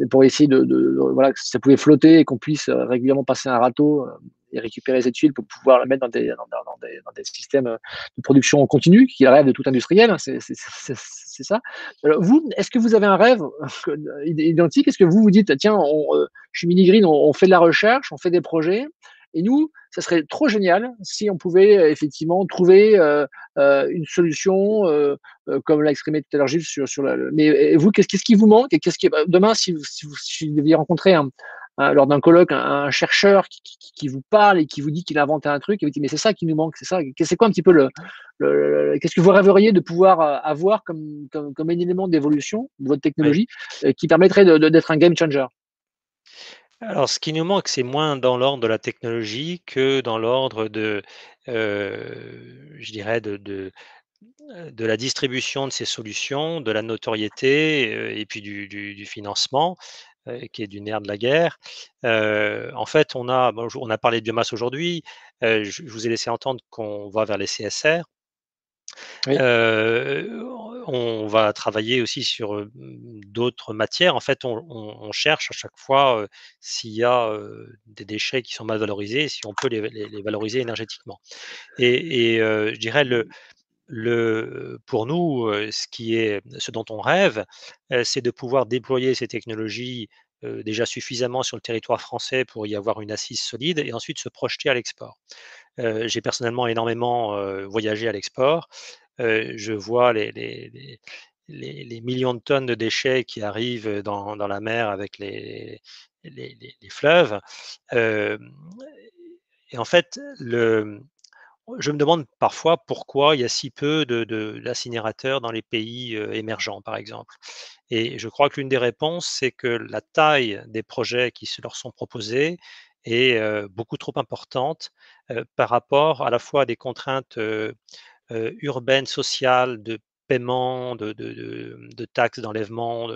pour essayer voilà, que ça pouvait flotter et qu'on puisse, régulièrement passer un râteau, et récupérer cette huile pour pouvoir la mettre dans des systèmes, de production continue, qui est le rêve de tout industriel, hein, c'est ça. Vous, est-ce que vous avez un rêve identique? Est-ce que vous vous dites: «Tiens, chez Mini-Green, on fait de la recherche, on fait des projets et nous, ça serait trop génial si on pouvait, effectivement trouver, une solution, comme l'a exprimé tout à l'heure Gilles sur la le mais et vous, qu'est-ce qui vous manque et qu'est-ce qui demain si vous deviez rencontrer lors d'un colloque, un chercheur qui vous parle et qui vous dit qu'il a inventé un truc et vous dit: «Mais c'est ça qui nous manque, c'est ça». C'est quoi un petit peu qu'est-ce que vous rêveriez de pouvoir, avoir comme élément d'évolution de votre Oui. technologie, qui permettrait d'être un game changer? Alors ce qui nous manque, c'est moins dans l'ordre de la technologie que dans l'ordre je dirais de la distribution de ces solutions, de la notoriété, et puis du financement, qui est du nerf de la guerre. En fait, on a parlé de biomasse aujourd'hui, je vous ai laissé entendre qu'on va vers les CSR. Oui, On va travailler aussi sur, d'autres matières. En fait, on cherche à chaque fois, s'il y a, des déchets qui sont mal valorisés, si on peut les valoriser énergétiquement je dirais pour nous, ce dont on rêve, c'est de pouvoir déployer ces technologies, déjà suffisamment sur le territoire français pour y avoir une assise solide et ensuite se projeter à l'export. J'ai personnellement énormément, voyagé à l'export. Je vois les millions de tonnes de déchets qui arrivent dans la mer avec les fleuves. Hem et en fait, je me demande parfois pourquoi il y a si peu d'incinérateurs dans les pays, émergents, par exemple. Et je crois que l'une des réponses, c'est que la taille des projets qui se leur sont proposés est, beaucoup trop importante, par rapport à la fois à des contraintes, urbaines, sociales, de paiement, de taxes, d'enlèvement,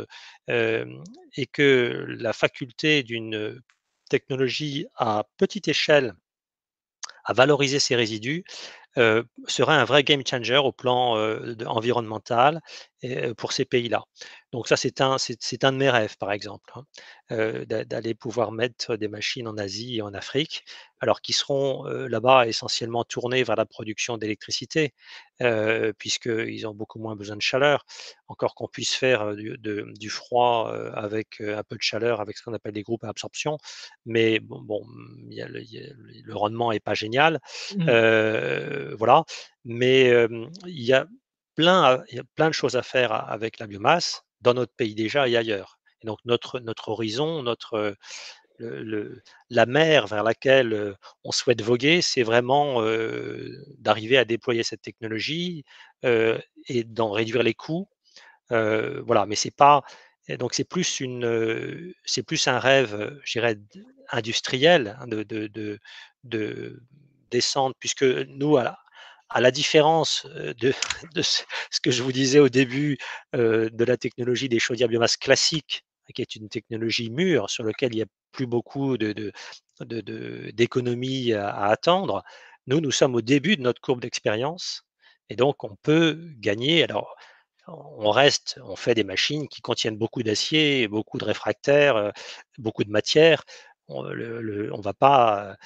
et que la faculté d'une technologie à petite échelle à valoriser ces résidus, serait un vrai game changer au plan, environnemental et pour ces pays-là. Donc ça, c'est un de mes rêves, par exemple, hein, d'aller pouvoir mettre des machines en Asie et en Afrique, alors qui seront, là-bas essentiellement tournées vers la production d'électricité, puisqu'ils ont beaucoup moins besoin de chaleur. Encore qu'on puisse faire, du froid, avec, un peu de chaleur, avec ce qu'on appelle des groupes à absorption, mais le rendement est pas génial. mmh, Voilà, mais il y a plein de choses à faire avec la biomasse, dans notre pays déjà et ailleurs. Et donc notre horizon, le la mer vers laquelle, on souhaite voguer, c'est vraiment, d'arriver à déployer cette technologie, et d'en réduire les coûts, Voilà, mais c'est pas et donc c'est plus un rêve, je dirais industriel, hein, de descendre puisque nous à la différence, de de ce que je vous disais au début, de la technologie des chaudières biomasse classiques, qui est une technologie mûre sur lequel il y a plus beaucoup d'économies à attendre. Nous sommes au début de notre courbe d'expérience et donc on peut gagner. Alors on fait des machines qui contiennent beaucoup d'acier, beaucoup de réfractaires, beaucoup de matière. On va pas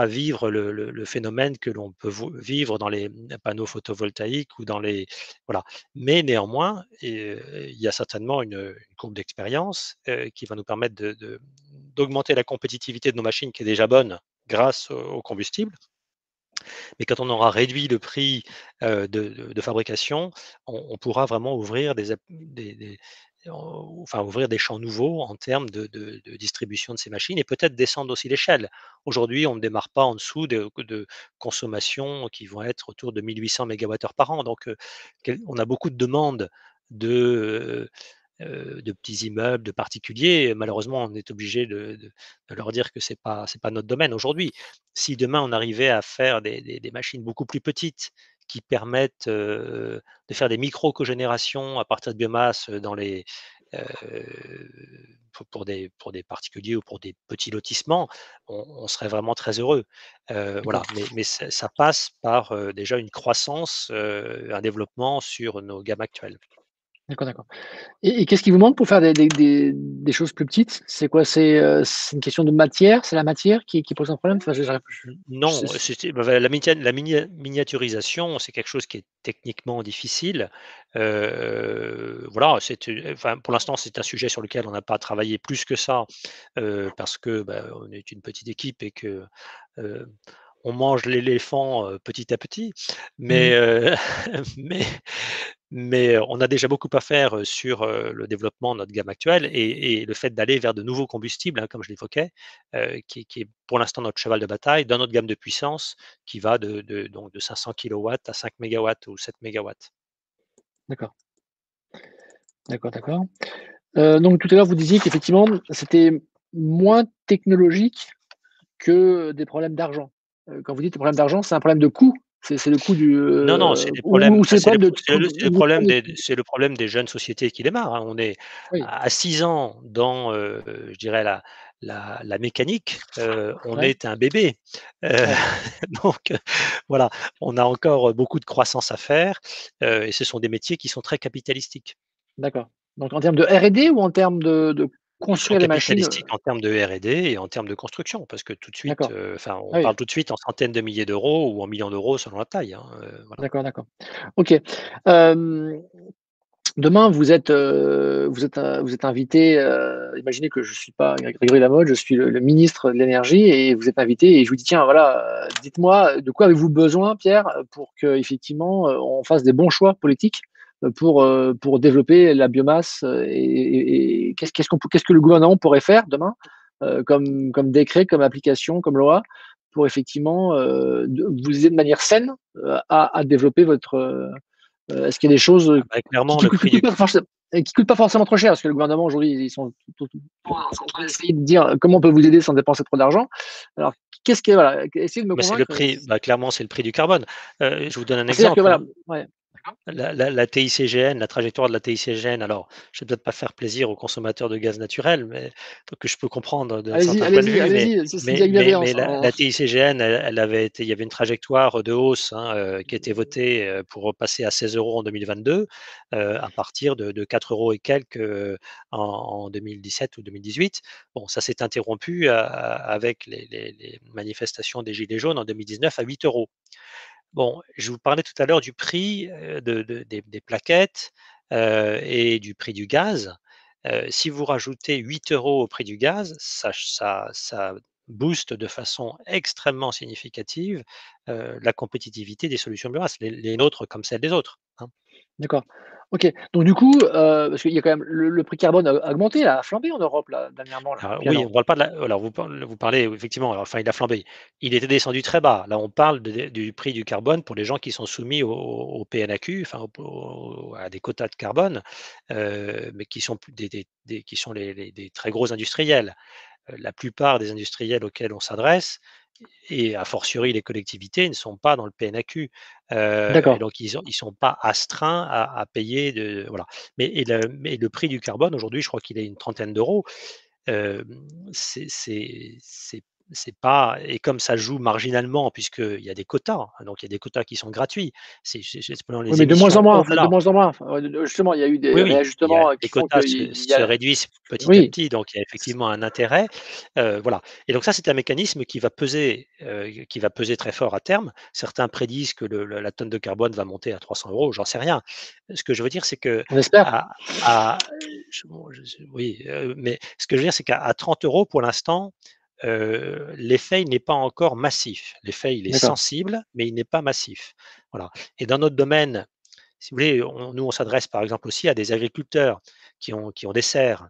vivre le phénomène que l'on peut vivre dans les panneaux photovoltaïques ou dans les voilà. Mais néanmoins, il y a certainement une courbe d'expérience, qui va nous permettre d'augmenter la compétitivité de nos machines qui est déjà bonne grâce au combustible. Mais quand on aura réduit le prix, de fabrication, on pourra vraiment ouvrir enfin ouvrir des champs nouveaux en termes de distribution de ces machines et peut-être descendre aussi l'échelle. Aujourd'hui, on ne démarre pas en dessous de consommations qui vont être autour de 1 800 mégawattheures par an. Donc, on a beaucoup de demandes de, de petits immeubles, de particuliers. Malheureusement, on est obligé de leur dire que c'est pas notre domaine aujourd'hui. Si demain on arrivait à faire des machines beaucoup plus petites qui permettent, de faire des micro-cogénérations à partir de biomasse, dans les, heu, pour des particuliers ou pour des petits lotissements, on serait vraiment très heureux. Voilà, D'accord, mais ça passe par, déjà une croissance, un développement sur nos gammes actuelles. d'accord. Et qu'est-ce qui vous manque pour faire des choses plus petites? C'est quoi? C'est une question de matière? C'est la matière qui pose un problème? Enfin, je Non, sais c'était la miniaturisation, c'est quelque chose qui est techniquement difficile. Voilà, enfin, pour l'instant, c'est un sujet sur lequel on n'a pas travaillé plus que ça, parce que, bah, on est une petite équipe et que, heu, on mange l'éléphant, petit à petit. mmh. Mais, mais on a déjà beaucoup à faire, sur, le développement de notre gamme actuelle et le fait d'aller vers de nouveaux combustibles, hein, comme je l'évoquais, qui est pour l'instant notre cheval de bataille dans notre gamme de puissance qui va de 500 kilowatts à 5 mégawatts ou 7 mégawatts. D'accord, d'accord. Donc tout à l'heure, vous disiez qu'effectivement, c'était moins technologique que des problèmes d'argent. Quand vous dites des problèmes d'argent, c'est un problème de coût? C'est le coût du, Non, non, c'est des ou problèmes, c'est le problème de c'est le problème des jeunes sociétés qui démarrent, hein. On est oui, à 6 ans dans, je dirais la mécanique, on ouais, est un bébé. Heu, ouais, donc voilà, on a encore beaucoup de croissance à faire, et ce sont des métiers qui sont très capitalistiques. d'accord. Donc en termes de R&D ou en termes de Ils sont construire les machines? capitalistiques en termes de R&D et en termes de construction parce que tout de suite, D'accord. enfin, Ah on oui, parle tout de suite en centaines de milliers d'euros ou en millions d'euros selon la taille, hein, voilà. d'accord. OK. Hem, Demain, vous êtes invité, imaginez que je suis pas Grégory Lamotte, je suis le ministre de l'énergie et vous êtes invité et je vous dis: «Tiens, voilà, dites-moi, de quoi avez-vous besoin, Pierre, pour qu'effectivement, on fasse des bons choix politiques, pour développer la biomasse, et qu'est-ce que le gouvernement pourrait faire demain, comme décret, comme application, comme loi, pour effectivement, vous aider de manière saine, à développer est-ce qu'il y a des choses, Ah bah, clairement qui le coûtent prix du qui coûtent pas forcément trop cher? Parce que le gouvernement aujourd'hui, ils sont en train d'essayer de dire, comment on peut vous aider sans dépenser trop d'argent. Alors qu'est-ce que voilà, essayez de me bah, c'est le convaincre, prix, bah, clairement c'est le prix du carbone. Je vous donne un c'est-à-dire que exemple, voilà hein. ouais, d'accord, La TICGN, la trajectoire de la TICGN, alors je ne vais peut-être pas faire plaisir aux consommateurs de gaz naturel, mais que je peux comprendre d'un certain point de vue, c'est de la bienveillance, hein. la TICGN, elle avait été il y avait une trajectoire de hausse, hein, qui a été votée, pour repasser à 16 € en 2022, à partir de 4 € et quelques, en 2017 ou 2018. Bon, ça s'est interrompu avec les manifestations des gilets jaunes en 2019 à 8 €. Bon, je vous parlais tout à l'heure du prix, des plaquettes, et du prix du gaz. Si vous rajoutez 8 € au prix du gaz, ça booste de façon extrêmement significative, la compétitivité des solutions biomasse, les nôtres comme celles des autres, hein. D'accord. OK. Donc du coup, parce qu'il y a quand même le prix carbone a augmenté, a flambé en Europe là, dernièrement là, Alors depuis 1 oui, an. on parle pas de la alors vous parlez effectivement, enfin il a flambé. Il était descendu très bas. Là, on parle du prix du carbone pour les gens qui sont soumis au PNAQ, enfin à des quotas de carbone, mais qui sont plus qui sont des très gros industriels. La plupart des industriels auxquels on s'adresse et a fortiori les collectivités ne sont pas dans le PNAQ, et D'accord. donc ils sont pas astreints à payer de voilà. Mais le prix du carbone aujourd'hui, je crois qu'il est une trentaine d'euros. C'est c'est pas et comme ça joue marginalement puisqu'il y a des quotas, hein, donc il y a des quotas qui sont gratuits. C'est selon Oui, les mais de moins en émissions moins, enfin de au-delà. moins en moins. Enfin, ouais, justement, il y a eu Oui, des oui, il y a réajustements, les qui font quotas qu'il y se a réduisent petit à oui, petit, donc il y a effectivement un intérêt, voilà et donc ça, c'est un mécanisme qui va peser très fort à terme. Certains prédisent que la tonne de carbone va monter à 300 €, j'en sais rien. Ce que je veux dire, c'est que on espère. à bon, oui, mais ce que je veux dire, c'est qu'à 30 € pour l'instant, l'effet, il n'est pas encore massif. L'effet, il est D'accord. sensible, mais il n'est pas massif. Voilà et dans notre domaine, si vous voulez, on s'adresse par exemple aussi à des agriculteurs qui ont des serres.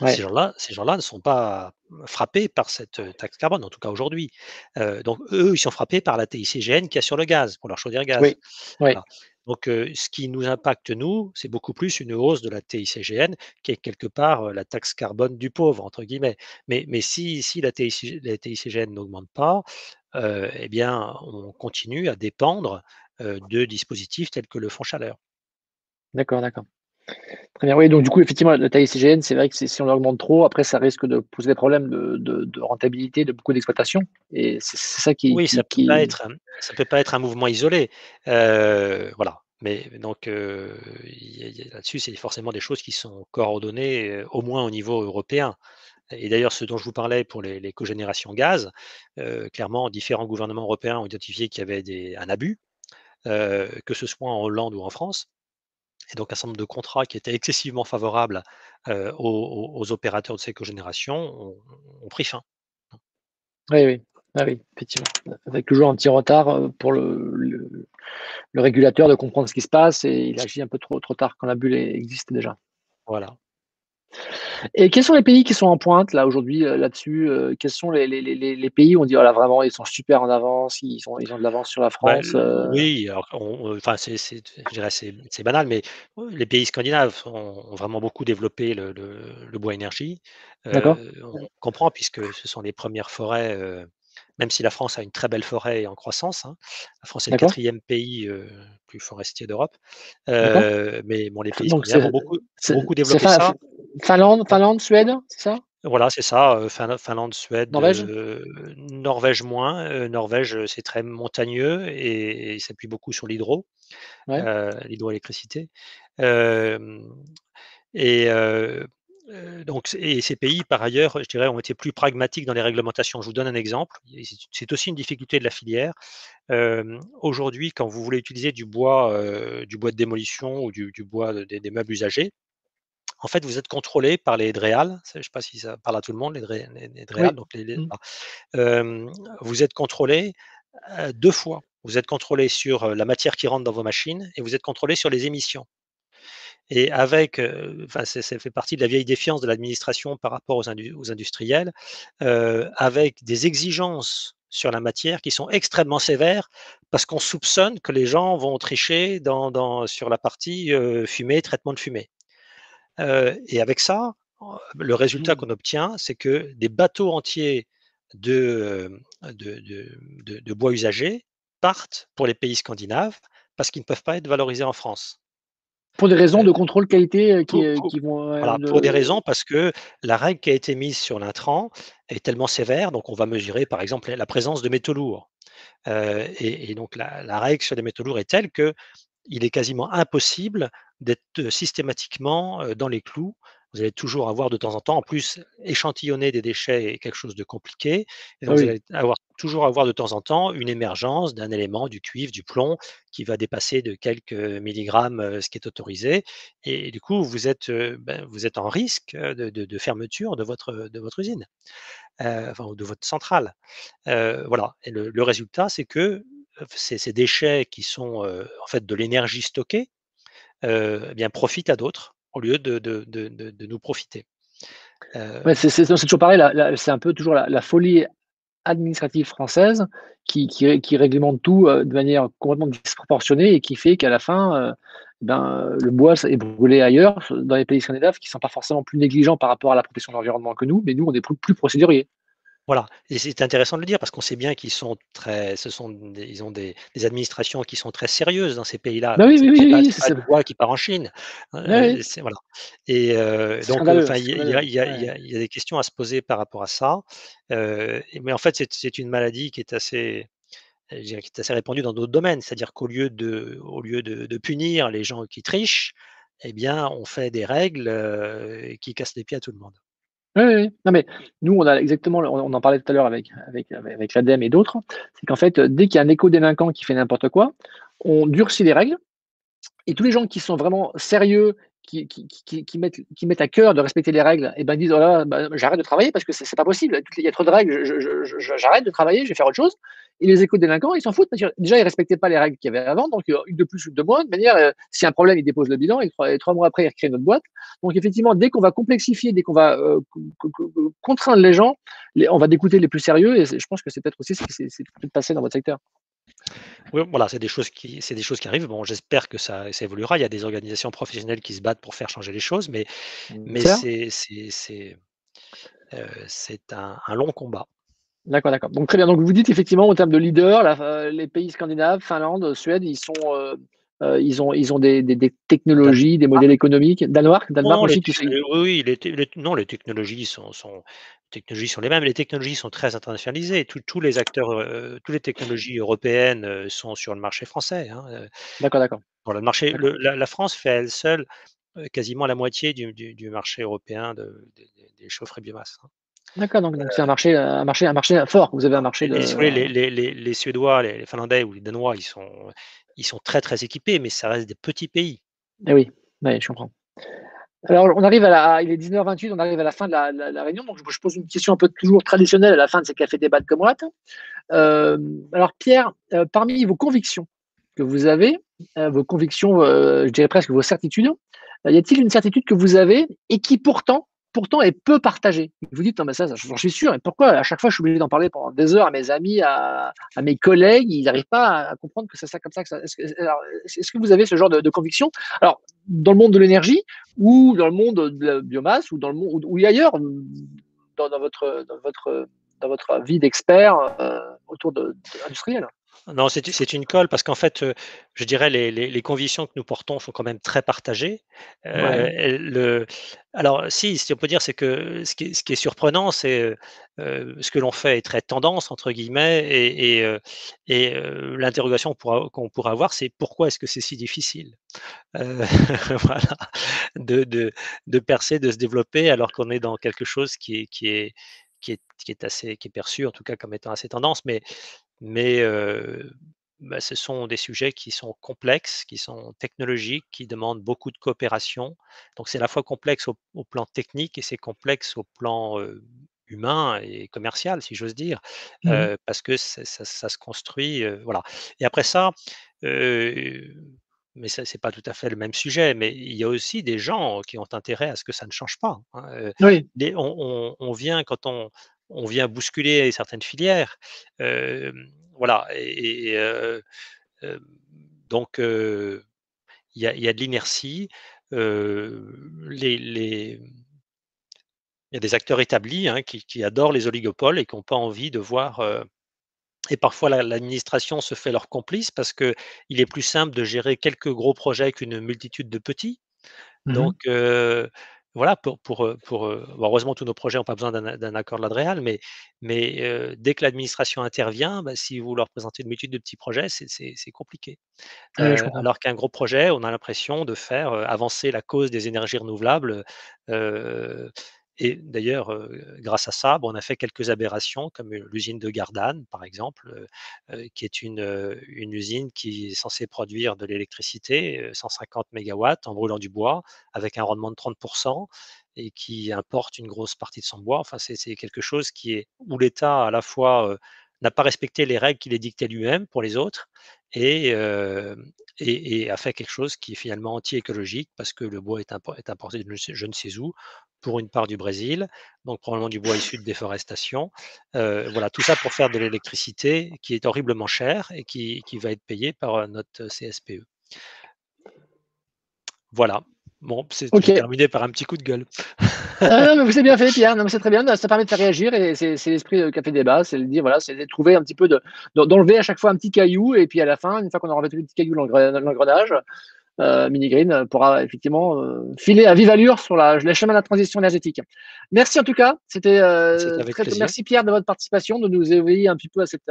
Ouais, Ces gens-là ne sont pas frappés par cette, taxe carbone, en tout cas aujourd'hui. Donc eux, ils sont frappés par la TICGN qu'il y a sur le gaz, pour leur chaudière gaz. oui, oui, Voilà. Donc ce qui nous impacte nous, c'est beaucoup plus une hausse de la TICGN qui est quelque part, «la taxe carbone du pauvre» entre guillemets. Mais si la TICGN n'augmente pas, et bien on continue à dépendre, de dispositifs tels que le fonds chaleur. d'accord, d'accord. Très bien. Oui, donc du coup, effectivement, la taille ICGN, c'est vrai que si on l'augmente trop, après ça risque de poser des problèmes de rentabilité de beaucoup d'exploitations et c'est ça Oui, qui ça peut pas être un mouvement isolé, voilà. Mais donc il y a là-dessus, c'est forcément des choses qui sont coordonnées, au moins au niveau européen et d'ailleurs ce dont je vous parlais pour les cogénérations gaz, clairement différents gouvernements européens ont identifié qu'il y avait un abus, que ce soit en Hollande ou en France et donc un certain nombre de contrats qui étaient excessivement favorables, aux opérateurs de ces cogénérations ont pris fin. oui, oui. Ah oui, effectivement. Avec toujours un petit retard, pour le régulateur de comprendre ce qui se passe et il agit un peu trop tard quand la bulle existe déjà. Voilà. Et quels sont les pays qui sont en pointe là aujourd'hui, là-dessus, quels sont les pays où on dit: «Oh là vraiment ils sont super en avance, ils ont de l'avance sur la Bah, France», oui, alors enfin je dirais c'est banal, mais les pays scandinaves ont vraiment beaucoup développé le bois énergie. D'accord, On comprend puisque ce sont les premières forêts, même si la France a une très belle forêt en croissance, hein. La France est le d'accord, quatrième pays, plus forestier d'Europe. d'accord. Mais bon, les pays Donc scandinaves ont c'est beaucoup c'est développé ça. Finlande, Suède, c'est ça? Voilà, c'est ça, Finlande, Suède, Norvège? Norvège moins, Norvège, c'est très montagneux et s'appuie beaucoup sur Ouais, l'hydroélectricité. Hem et donc ces pays, par ailleurs, je dirais, ont été plus pragmatiques dans les réglementations. Je vous donne un exemple et c'est aussi une difficulté de la filière. Aujourd'hui, quand vous voulez utiliser du bois de démolition ou du bois des meubles usagés, en fait, vous êtes contrôlé par les DREAL, je ne sais pas si ça parle à tout le monde, les DREAL, oui. donc Mmh. vous êtes contrôlé, 2 fois. Vous êtes contrôlé sur, la matière qui rentre dans vos machines et vous êtes contrôlé sur les émissions et avec, enfin, ça fait partie de la vieille défiance de l'administration par rapport aux industriels, avec des exigences sur la matière qui sont extrêmement sévères parce qu'on soupçonne que les gens vont tricher sur la partie, fumée, traitement de fumée. Et avec ça, le résultat Mmh. qu'on obtient, c'est que des bateaux entiers de bois usagés partent pour les pays scandinaves parce qu'ils ne peuvent pas être valorisés en France. Pour des raisons Heu, de contrôle qualité, pour qui vont, voilà, pour des de raisons parce que la règle qui a été mise sur l'intrant est tellement sévère, donc on va mesurer par exemple la présence de métaux lourds. Et donc la règle sur les métaux lourds est telle que il est quasiment impossible d'être, systématiquement, dans les clous. Vous allez toujours avoir de temps en temps en plus, échantillonner des déchets est quelque chose de compliqué et ah donc vous oui, allez toujours avoir de temps en temps une émergence d'un élément, du cuivre, du plomb qui va dépasser de quelques milligrammes, ce qui est autorisé et du coup vous êtes en risque, de fermeture de votre usine, enfin ou de votre centrale. Voilà et le résultat, c'est que, ces déchets qui sont, en fait de l'énergie stockée, eh bien, profite à d'autres au lieu de nous profiter. Ouais, c'est toujours pareil, c'est un peu toujours la folie administrative française qui réglemente tout, de manière complètement disproportionnée et qui fait qu'à la fin, le bois est brûlé ailleurs, dans les pays scandinaves qui sont pas forcément plus négligents par rapport à la protection de l'environnement que nous, mais nous, on est plus procéduriers. Voilà, et c'est intéressant de le dire parce qu'on sait bien qu'ils sont très ils ont des administrations qui sont très sérieuses dans ces pays-là, Bah, donc oui, oui, oui, oui, c'est pas du bois qui part en Chine, oui, oui, c'est voilà, et c'est donc scandaleux, enfin, c'est scandaleux, ouais. il y a des questions à se poser par rapport à ça, mais en fait, c'est une maladie qui est assez, je dirais, qui est assez répandue dans d'autres domaines. C'est-à-dire au lieu de punir les gens qui trichent, eh bien, on fait des règles, qui cassent les pieds à tout le monde. Oui, oui, oui. Non, mais nous, on a exactement on en parlait tout à l'heure avec l'ADEME et d'autres, c'est qu'en fait, dès qu'il y a un éco-délinquant qui fait n'importe quoi, on durcit les règles. Et tous les gens qui sont vraiment sérieux, qui mettent à cœur de respecter les règles, et ben, disent: «Oh là, bah, j'arrête de travailler parce que c'est pas possible. Il y a trop de règles, j'arrête de travailler, je vais faire autre chose». Et les éco-délinquants, ils s'en foutent parce que déjà, ils respectaient pas les règles qu'il y avait avant, donc une de plus, une de moins. De manière, s'il y a un problème, ils déposent le bilan et 3 mois après, ils recréent notre boîte. Donc effectivement, dès qu'on va complexifier, dès qu'on va, contraindre les gens, on va dégoûter les plus sérieux et je pense que c'est peut-être aussi ce qui s'est peut-être passé dans votre secteur. Oui, voilà, c'est des choses qui arrivent. Bon, j'espère que ça évoluera. Il y a des organisations professionnelles qui se battent pour faire changer les choses, mais C'est ça? c'est un long combat. D'accord, d'accord. Donc très bien. Donc vous dites effectivement en termes de leader, les pays scandinaves, Finlande, Suède, ils ont des technologies, des modèles économiques. Danemark Non, aussi qui fait. oui, oui, les technologies sont les mêmes. Les technologies sont très internationalisées. Tous les acteurs, tous les technologies européennes, sont sur le marché français, hein, D'accord, d'accord, voilà, le marché d'accord. la France fait à elle seule, quasiment la moitié du marché européen des chaufferies biomasse, hein. D'accord, donc c'est un marché fort. Vous avez un marché Si vous de. voulez, les Suédois, les Finlandais ou les Danois, ils sont très, très équipés, mais ça reste des petits pays. Eh oui, ouais, je comprends. Alors on arrive il est 19h28, on arrive à la fin de la réunion, donc je pose une question un peu toujours traditionnelle à la fin de ces cafés débats de Comrade. Alors Pierre, parmi vos convictions que vous avez, vos convictions, je dirais presque vos certitudes, y a-t-il une certitude que vous avez et qui pourtant est peu partagée? Vous dites: «Non mais ça j'en suis sûr et pourquoi à chaque fois je suis obligé d'en parler pendant des heures à mes amis, à mes collègues, ils n'arrivent pas à comprendre que c'est ça comme ça que ça». Est-ce que vous avez ce genre de conviction? Alors, dans le monde de l'énergie ou dans le monde de la biomasse ou dans le monde ou ailleurs, dans votre vie d'expert, autour de industriel? Non, c'est une colle parce qu'en fait, je dirais les convictions que nous portons sont quand même très partagées. Ouais. Le alors si on peut dire, c'est que ce qui est surprenant, c'est, ce que l'on fait est très «tendance» entre guillemets l'interrogation qu'on pourra avoir, c'est: «Pourquoi est-ce que c'est si difficile?» heu, voilà, de de de percer, de se développer alors qu'on est dans quelque chose qui est perçu en tout cas comme étant assez tendance, mais ce sont des sujets qui sont complexes, qui sont technologiques, qui demandent beaucoup de coopération. Donc c'est à la fois complexe au plan technique et c'est complexe au plan, humain et commercial, si j'ose dire, Mmh. parce que ça se construit, voilà. Et après ça, heu, mais ça, c'est pas tout à fait le même sujet, mais il y a aussi des gens qui ont intérêt à ce que ça ne change pas, hein, Oui. les on vient quand on vient bousculer certaines filières, voilà, hem, donc il y a de l'inertie, les il y a des acteurs établis, hein, qui adorent les oligopoles et qui ont pas envie de voir, et parfois l'administration se fait leur complice parce que il est plus simple de gérer quelques gros projets qu'une multitude de petits. Mmh. Donc voilà, bon, heureusement tous nos projets n'ont pas besoin d'un accord de l'Adréal, mais dès que l'administration intervient, bah, si vous leur présentez une multitude de petits projets, c'est compliqué. Oui, je comprends. Alors qu'un gros projet, on a l'impression de faire, avancer la cause des énergies renouvelables, heu et d'ailleurs, grâce à ça, bon, on a fait quelques aberrations comme, l'usine de Gardanne, par exemple, qui est une usine qui est censée produire de l'électricité, 150 mégawatts en brûlant du bois avec un rendement de 30 et qui importe une grosse partie de son bois. Enfin, c'est quelque chose qui est où l'État à la fois, n'a pas respecté les règles qu'il est dictées lui-même pour les autres et a fait quelque chose qui est finalement anti-écologique parce que le bois est importé de je ne sais où, pour une part du Brésil, donc probablement du bois issu de déforestation. Voilà, tout ça pour faire de l'électricité qui est horriblement chère et qui va être payée par, notre CSPE. Voilà. Bon, j'ai Ok. terminé par un petit coup de gueule. Non, mais vous avez bien fait, Pierre. Non, mais c'est très bien. Ça permet de faire réagir et c'est l'esprit Café Débat. C'est de dire, voilà, c'est de trouver un petit peu d'enlever à chaque fois un petit caillou et puis à la fin, une fois qu'on aura fait le petit caillou dans l'engrenage, Mini-Green pourra effectivement filer à vive allure sur le chemin de la transition énergétique. Merci en tout cas. C'était avec plaisir. merci Pierre de votre participation, de nous éveiller un petit peu à cette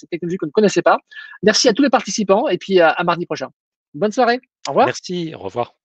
technologie qu'on ne connaissait pas. Merci à tous les participants et puis à mardi prochain. Bonne soirée. Au revoir. Merci, au revoir.